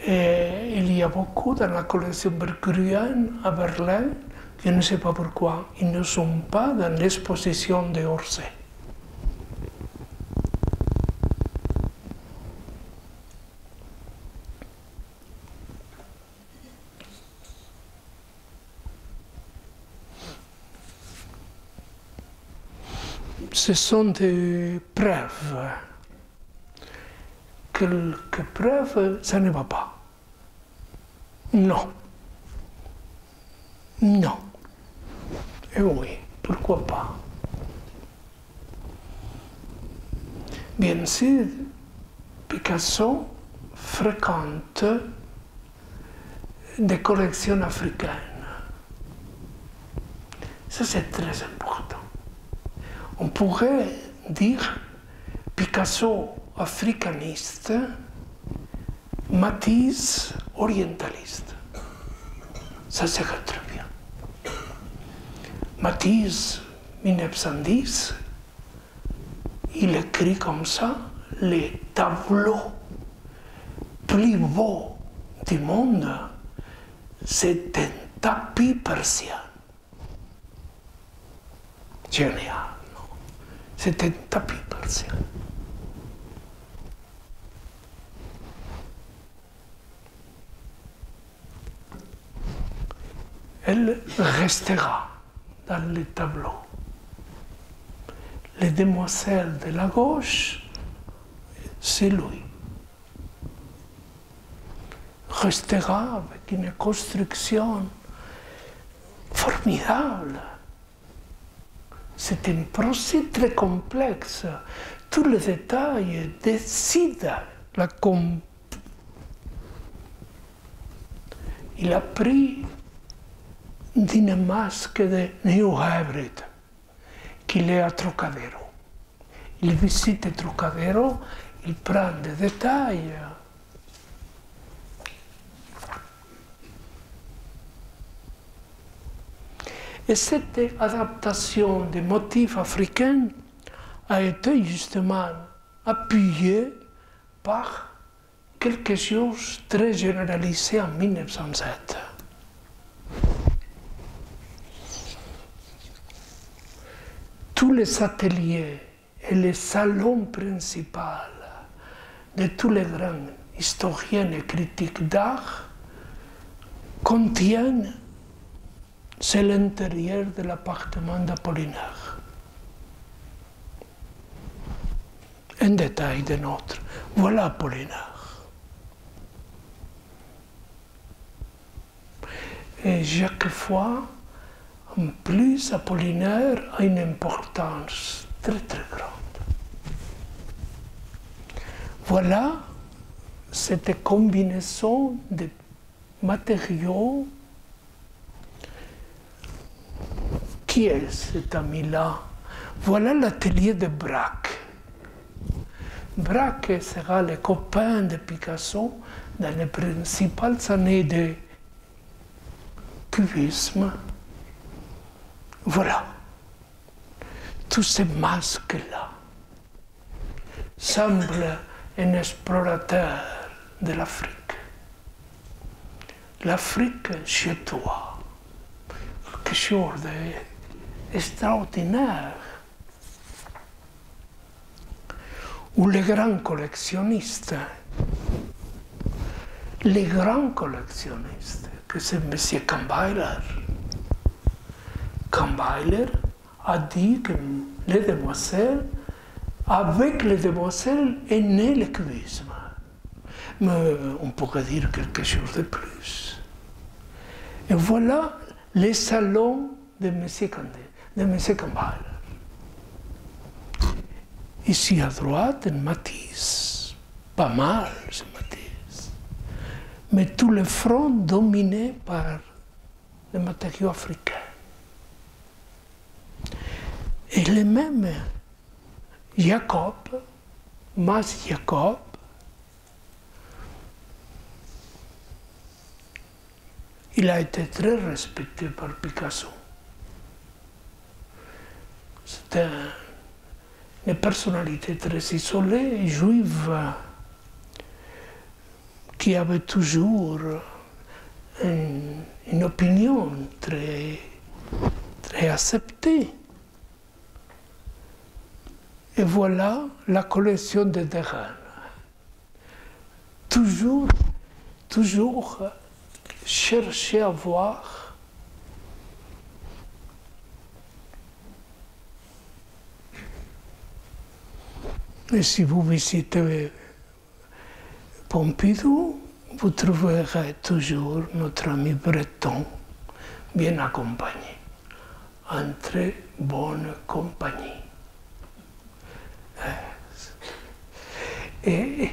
Et il y a beaucoup dans la collection Berggruen à Berlin, je ne sais pas pourquoi, ils ne sont pas dans l'exposition de Orsay. Ce sont des preuves. Quelques preuves, ça ne va pas. Non. Non. Et oui, pourquoi pas? Bien sûr, Picasso fréquente des collections africaines. Ça, c'est très important. On pourrait dire Picasso africaniste, Matisse orientaliste. Ça serait très bien. Matisse, 1910, il écrit comme ça, les tableaux plus beaux du monde, c'est un tapis persien. Génial. C'est un tapis persien. Elle restera dans le tableau. Les demoiselles de la gauche, c'est lui. Restera avec une construction formidable. C'est un procès très complexe. Tous les détails décident la Il a pris d'une masque de New Hybrid qu'il est à Trocadéro. Il visite Trocadéro, il prend des détails. Et cette adaptation des motifs africains a été justement appuyée par quelque chose de très généralisé en 1907. Tous les ateliers et les salons principaux de tous les grands historiens et critiques d'art contiennent c'est l'intérieur de l'appartement d'Apollinaire. Un détail de notre. Voilà Apollinaire. Et chaque fois, en plus, Apollinaire a une importance très très grande. Voilà cette combinaison de matériaux Qui est cet ami-là? Voilà l'atelier de Braque. Braque sera le copain de Picasso dans les principales années de cubisme. Voilà. Tous ces masques-là semblent un explorateur de l'Afrique. L'Afrique chez toi, quelque chose d'extraordinaire. Ou les grands collectionnistes, que c'est M. Kahnweiler. Kahnweiler a dit que les demoiselles, avec les demoiselles est né le cubisme. Mais on pourrait dire quelque chose de plus. Et voilà les salons de M. Kahnweiler. Ici à droite, une Matisse, pas mal ce Matisse, mais tout le front dominé par les matériaux africains. Et le même Jacob, Mas Jacob, il a été très respecté par Picasso. C'était une personnalité très isolée, juive, qui avait toujours une opinion très acceptée. Et voilà la collection de Derain. Toujours chercher à voir et si vous visitez Pompidou, vous trouverez toujours notre ami breton bien accompagné, en très bonne compagnie. Et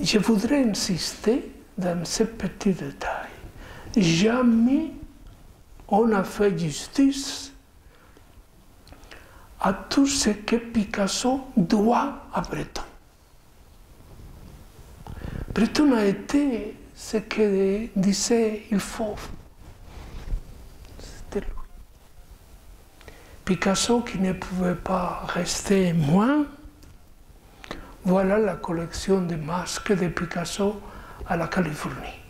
je voudrais insister dans ce petit détail. Jamais on a fait justice à tout ce que Picasso doit à Breton. Breton a été ce que disait il faut. C'était lui. Picasso qui ne pouvait pas rester moins. Voilà la collection de masques de Picasso à la Californie.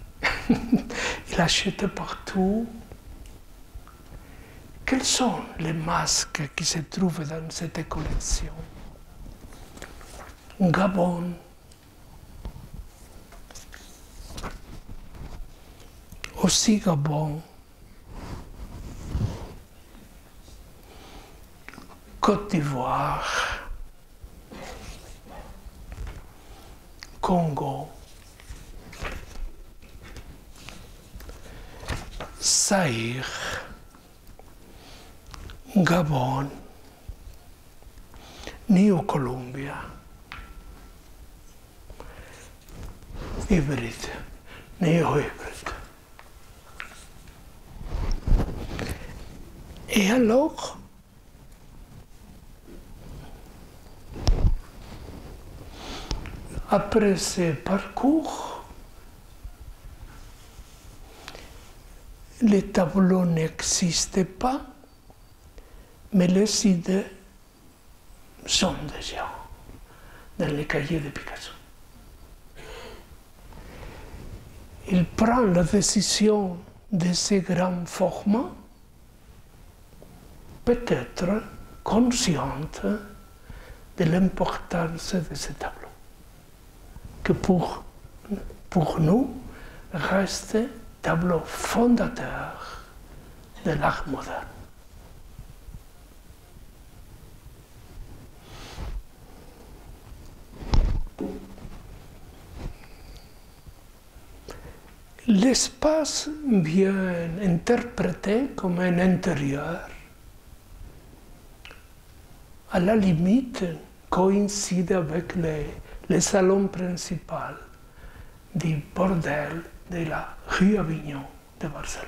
Il achetait partout. Quels sont les masques qui se trouvent dans cette collection? Gabon, aussi Gabon, Côte d'Ivoire, Congo, Zaïre, Gabon, Néo-Colombia, hybride, néo-hybride. Et alors, après ce parcours, les tableaux n'existaient pas, mais les idées sont déjà dans les cahiers de Picasso. Il prend la décision de ces grands formats, peut-être consciente de l'importance de ces tableaux, que pour nous reste tableau fondateur de l'art moderne. L'espace bien interprété comme un intérieur, à la limite, coïncide avec le salon principal du bordel de la rue Avignon de Barcelone.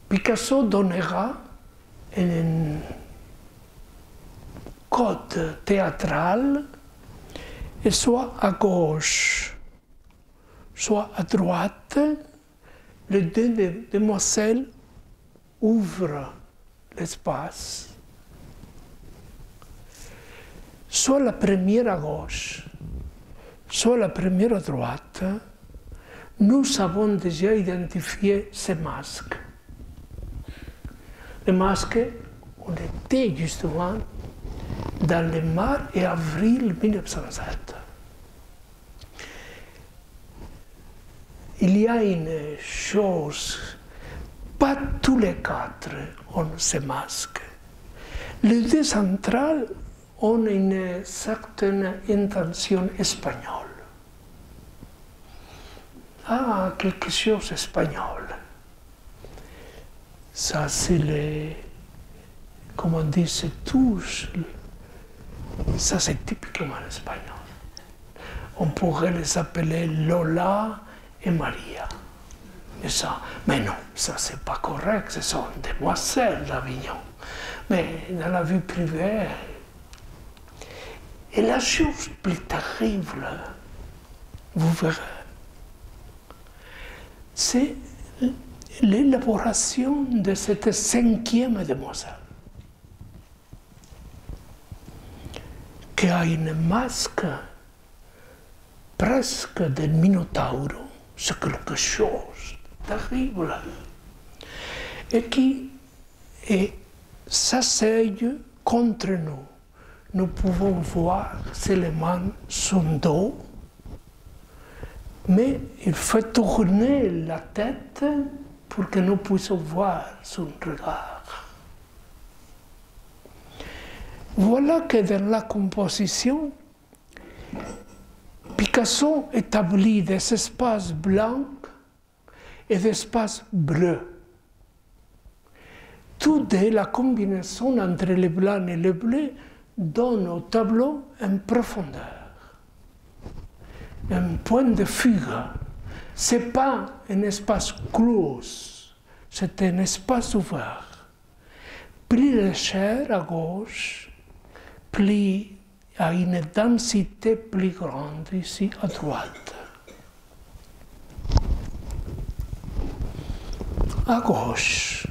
Picasso donnera un code théâtral, et soit à gauche, soit à droite, les deux demoiselles ouvrent l'espace. Soit la première à gauche, soit la première à droite, nous avons déjà identifié ces masques. Les masques, on était justement dans le mars et avril 1907. Il y a une chose, pas tous les quatre ont ces masques. Les deux centrales ont une certaine intention espagnole. Ah, quelque chose d'espagnol. Ça, c'est les... Comment on dit, c'est touche. Ça, c'est typiquement espagnol. On pourrait les appeler Lola et Maria. Et ça, mais non, ça, c'est pas correct. Ce sont des demoiselles d'Avignon. Mais dans la vie privée... Et la chose plus terrible, vous verrez, c'est l'élaboration de cette cinquième demoiselle, qui a une masque presque de Minotauro, c'est quelque chose de terrible, et qui s'asseye contre nous. Nous pouvons voir seulement son dos, mais il faut tourner la tête pour que nous puissions voir son regard. Voilà que dans la composition, Picasso établit des espaces blancs et des espaces bleus. Tout de la combinaison entre le blanc et le bleu donne au tableau une profondeur, un point de fugue. Ce n'est pas un espace clos, c'est un espace ouvert. Plus légère à gauche, plus à une densité plus grande ici à droite. À gauche,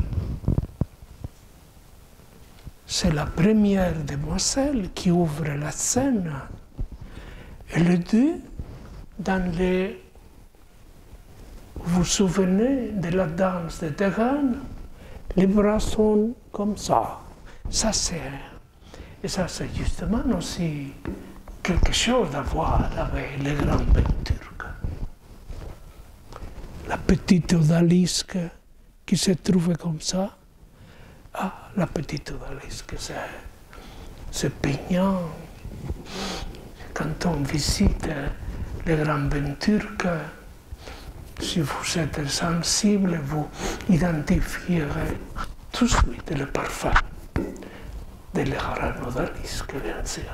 c'est la première demoiselle qui ouvre la scène. Et les deux, dans les... Vous vous souvenez de la danse de Degan? Les bras sont comme ça. Ça c'est... Et ça c'est justement aussi quelque chose à voir avec les grands peintres. La petite odalisque qui se trouve comme ça. Ah, la petite odalisque, c'est peignant. Quand on visite les grands peintures, si vous êtes sensible, vous identifierez tout de suite le parfum de la grande odalisque, bien sûr.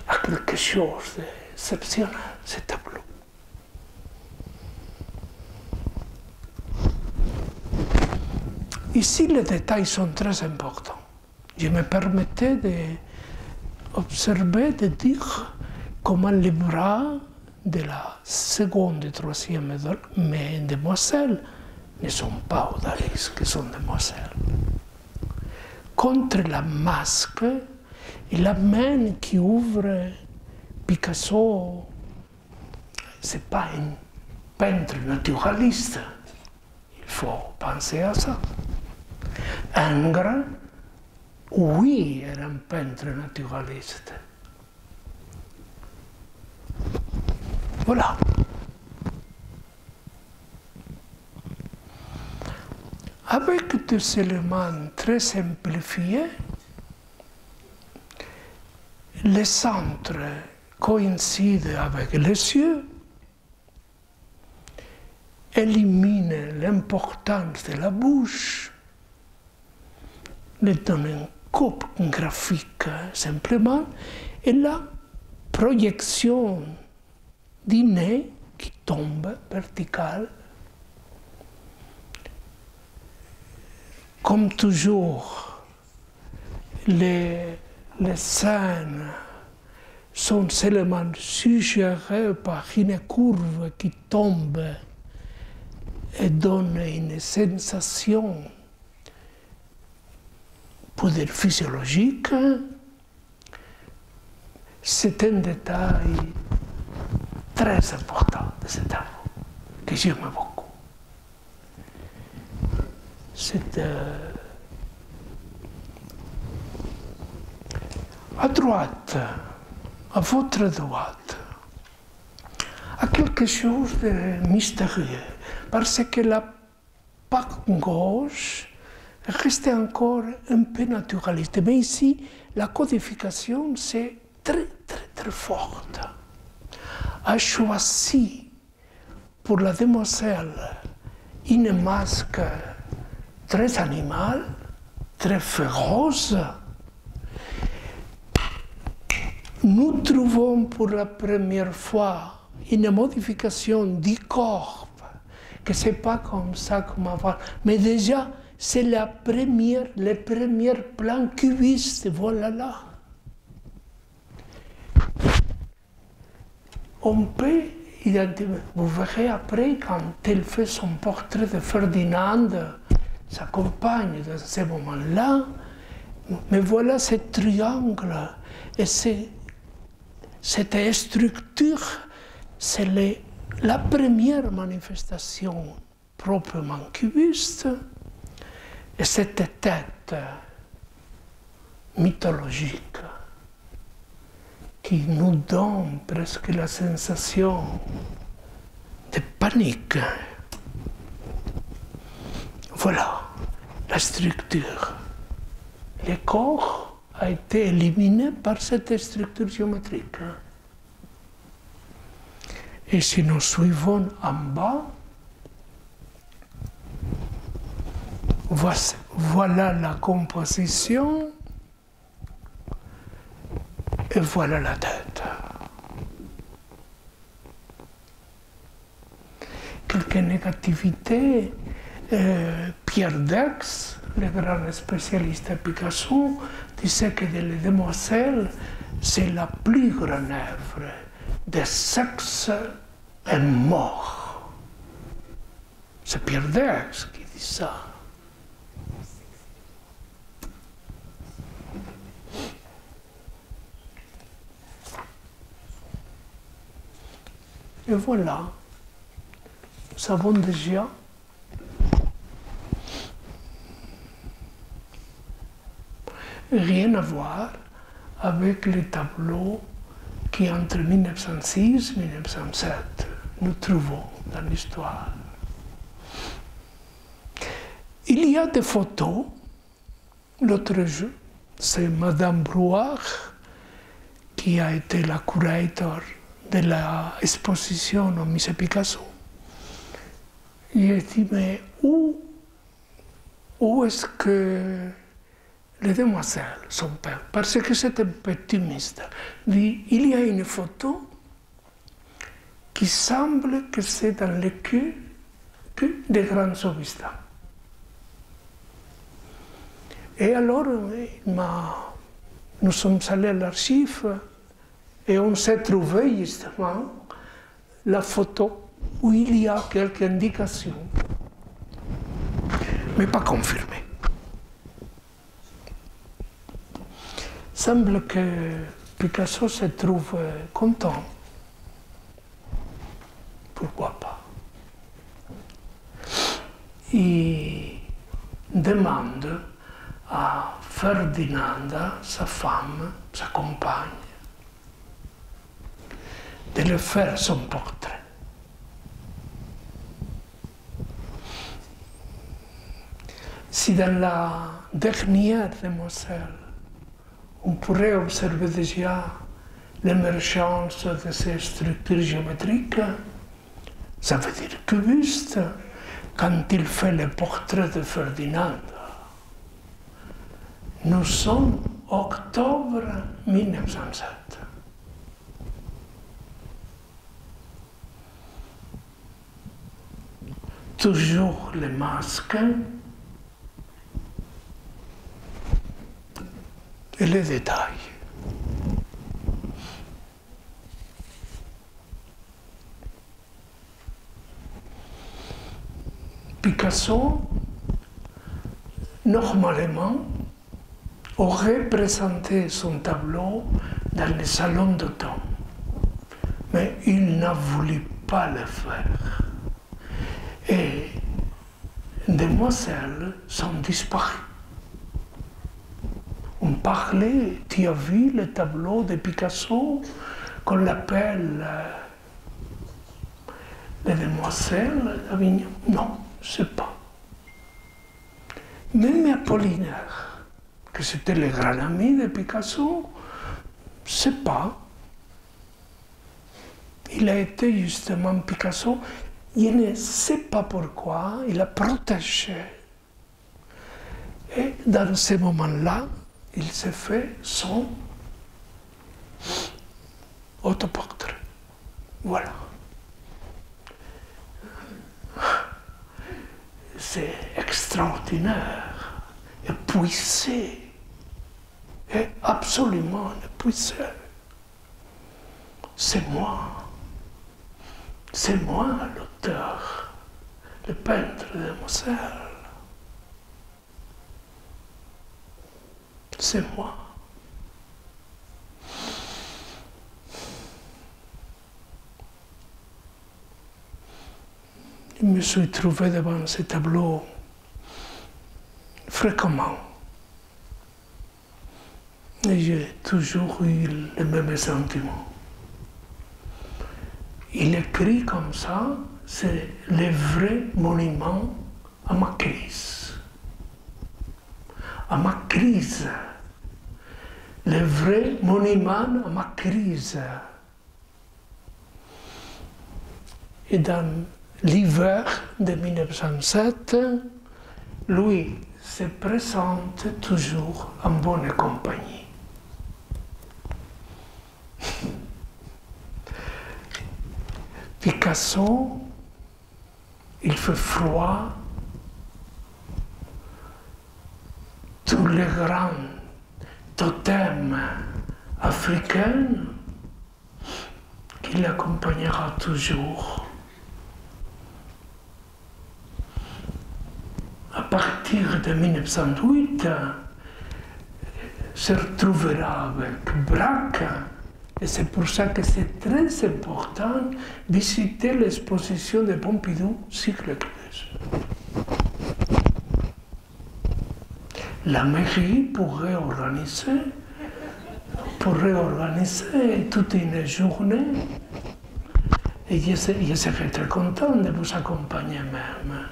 Il y a quelque chose d'exceptionnel, ce tableau. Ici, les détails sont très importants. Je me permettais d'observer, de dire comment les bras de la seconde et troisième demoiselle ne sont pas odalisques, sont demoiselles. Contre la masque et la main qui ouvre Picasso, ce n'est pas un peintre naturaliste. Il faut penser à ça. Ingres, oui, era un peintre naturaliste. Voilà. Avec des éléments très simplifiés, le centre coïncide avec les yeux, élimine l'importance de la bouche, lui donne une coupe graphique simplement, et la projection du nez qui tombe verticale comme toujours, les scènes sont seulement suggérées par une courbe qui tombe et donne une sensation, pour dire physiologique. C'est un détail très important de cet tableau, que j'aime beaucoup. C'est à droite, à votre droite, a quelque chose de mystérieux, parce que la part gauche restait encore un peu naturaliste. Mais ici, la codification, c'est très, très, très forte. A choisi pour la demoiselle une masque très animale, très féroce. Nous trouvons pour la première fois une modification du corps, que ce n'est pas comme ça comme avant, mais déjà c'est le premier plan cubiste, voilà là. On peut identifier, vous verrez après, quand elle fait son portrait de Ferdinand, sa compagne dans ce moment-là, mais voilà ce triangle, et cette structure, c'est la première manifestation proprement cubiste, et cette tête mythologique qui nous donne presque la sensation de panique. Voilà la structure. Le corps a été éliminé par cette structure géométrique. Et si nous suivons en bas, voilà la composition et voilà la tête. Quelques négativités. Pierre Dax, le grand spécialiste de Picasso, disait que Les Demoiselles, c'est la plus grande œuvre de sexe et mort. C'est Pierre Dax qui dit ça. Et voilà, nous avons déjà rien à voir avec les tableaux qui, entre 1906 et 1907, nous trouvons dans l'histoire. Il y a des photos. L'autre jour, c'est Madame Brouard, qui a été la curator de l'exposition au musée Picasso. J'ai dit, mais où est-ce que les demoiselles sont peintes? Parce que c'est un petit mystère. Il y a une photo qui semble que c'est dans le cul des grands Augustins. Et alors, nous sommes allés à l'archive et on s'est trouvé justement la photo où il y a quelques indications, mais pas confirmées. Il semble que Picasso se trouve content. Pourquoi pas? Il demande à Ferdinanda, sa femme, sa compagne, de lui faire son portrait. Si dans la dernière demoiselle, on pourrait observer déjà l'émergence de ces structures géométriques, ça veut dire cubiste, quand il fait le portrait de Ferdinand. Nous sommes octobre 1907. Toujours les masques, les détails. Picasso, normalement, aurait présenté son tableau dans les salons d'automne. Mais il n'a voulu pas le faire. Et demoiselles sont disparues. On parlait, tu as vu le tableau de Picasso qu'on l'appelle les demoiselles d'Avignon? Non, je ne sais pas. Même Apollinaire, que c'était le grand ami de Picasso, je ne sais pas. Il a été justement Picasso, il ne sait pas pourquoi, il a protégé. Et dans ces moments-là, il s'est fait son autoportrait. Voilà. C'est extraordinaire, épuisé, et absolument épuisé. C'est moi l'auteur, le peintre de Moselle. C'est moi. Je me suis trouvé devant ces tableaux fréquemment. Et j'ai toujours eu le même sentiment. Il écrit comme ça, c'est le vrai monument à ma crise. À ma crise. Le vrai monument à ma crise. Et dans l'hiver de 1907, lui se présente toujours en bonne compagnie. Picasso, il fait froid. Tous les grands totems africains qui l'accompagnera toujours. À partir de 1908, se retrouvera avec Braque. Et c'est pour ça que c'est très important de visiter l'exposition de Pompidou sur le cubisme. La mairie pourrait organiser toute une journée. Et je serais très content de vous accompagner même.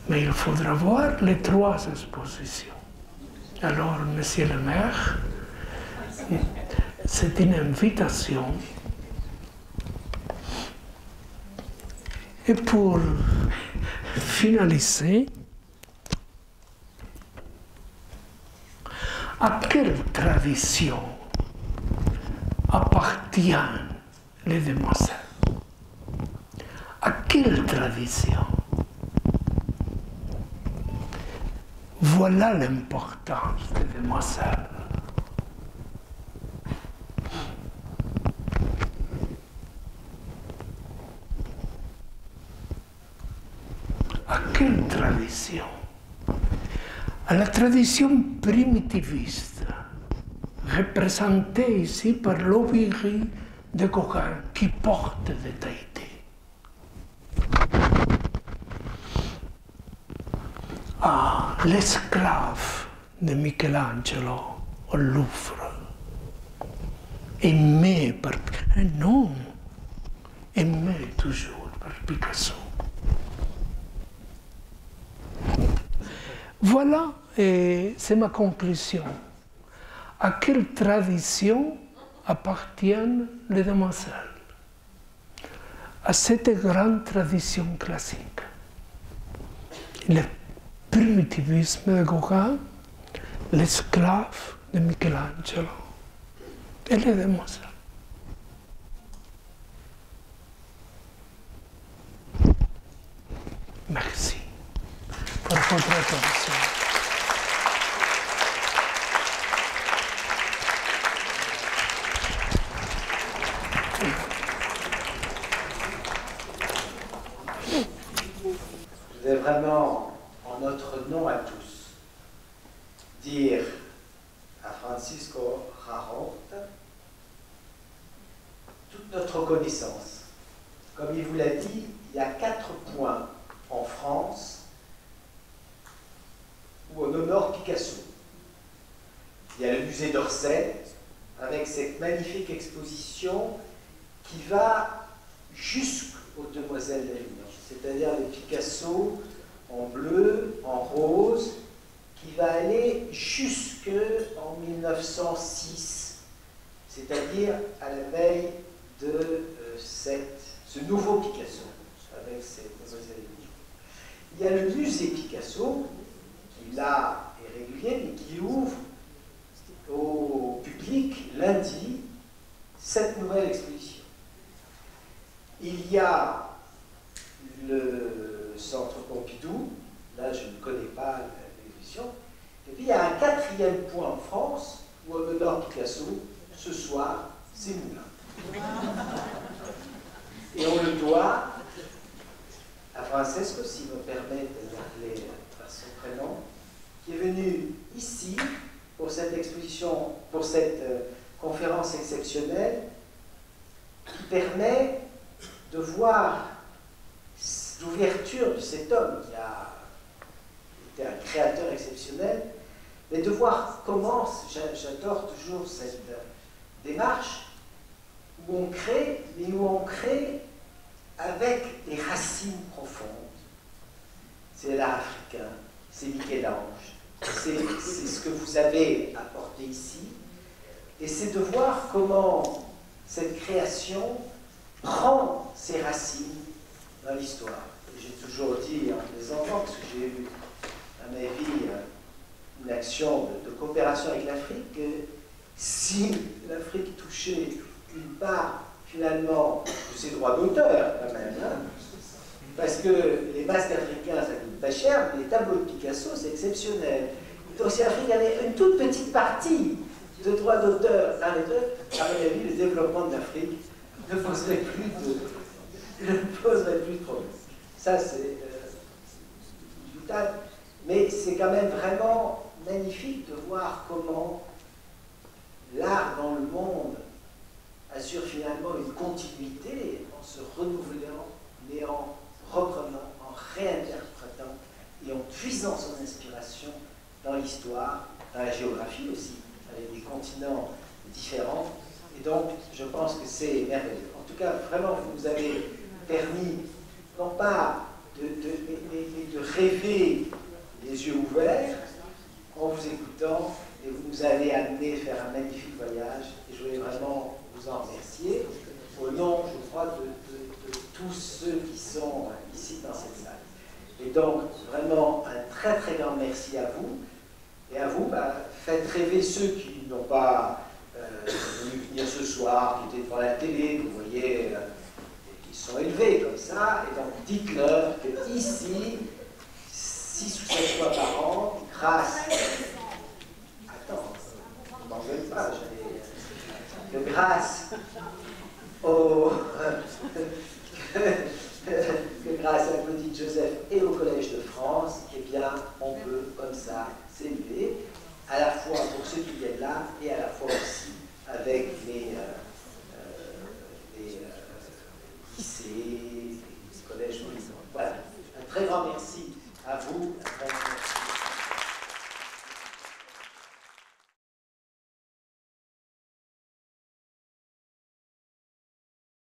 Mais il faudra voir les 3 expositions. Alors, monsieur le maire, c'est une invitation. Et pour finaliser, à quelle tradition appartiennent les demoiselles? À quelle tradition? Voilà l'importance des demoiselles. À quelle tradition? À la tradition primitiviste, représentée ici par l'Aubry de Gauguin, qui porte des Tahiti. À l'esclave de Michelangelo au Louvre, aimé par... Non, aimé toujours par Picasso. Voilà, et c'est ma conclusion. À quelle tradition appartiennent les demoiselles? À cette grande tradition classique. Le primitivisme de Gauguin, l'esclave de Michelangelo et les demoiselles. Merci pour votre attention. vais vraiment, en notre nom à tous, dire à Francisco Jarot toute notre reconnaissance. Comme il vous l'a dit, il y a 4 points en France où on honore Picasso. Il y a le musée d'Orsay, avec cette magnifique exposition qui va jusqu'aux Demoiselles d'Avignon, c'est-à-dire le Picasso en bleu, en rose, qui va aller jusqu'en 1906, c'est-à-dire à la veille de ce nouveau Picasso, avec ces Demoiselles d'Avignon. Il y a le musée Picasso, qui là est régulier, mais qui ouvre au public lundi cette nouvelle exposition. Il y a le Centre Pompidou, là je ne connais pas l'exposition, et puis il y a un 4e point en France où on honore Picasso, ce soir, c'est Moulin. Et on le doit à Francesco, s'il me permet de l'appeler par son prénom, qui est venu ici pour cette exposition, pour cette conférence exceptionnelle, qui permet de voir l'ouverture de cet homme qui a été un créateur exceptionnel, mais de voir comment, j'adore toujours cette démarche, où on crée, mais où on crée avec des racines profondes. C'est l'art africain, c'est Michel-Ange, c'est ce que vous avez apporté ici, et c'est de voir comment cette création prend ses racines dans l'histoire. J'ai toujours dit en plaisantant, parce que j'ai eu à ma vie une action de coopération avec l'Afrique, que si l'Afrique touchait une part finalement de ses droits d'auteur, quand même, hein, parce que les masques africains, ça coûte pas cher, mais les tableaux de Picasso, c'est exceptionnel. Donc si l'Afrique avait une toute petite partie de droits d'auteur dans les deux, à mon avis, le développement de l'Afrique ne poserait plus de problème. Ça, c'est vital. Mais c'est quand même vraiment magnifique de voir comment l'art dans le monde assure finalement une continuité en se renouvelant, mais en reprenant, en réinterprétant et en puisant son inspiration dans l'histoire, dans la géographie aussi, avec des continents différents. Et donc, je pense que c'est merveilleux. En tout cas, vraiment, vous nous avez permis, non pas de rêver les yeux ouverts en vous écoutant, et vous nous avez amené à faire un magnifique voyage. Et je voulais vraiment vous en remercier, au nom, je crois, de tous ceux qui sont ici dans cette salle. Et donc, vraiment, un très très grand merci à vous. Et à vous, faites rêver ceux qui n'ont pas voulu venir ce soir, qui étaient devant la télé, vous voyez, ils sont élevés comme ça, et donc dites-leur que ici, 6 ou 7 fois par an, grâce... Attends, ne m'en veux pas, que grâce au... que grâce à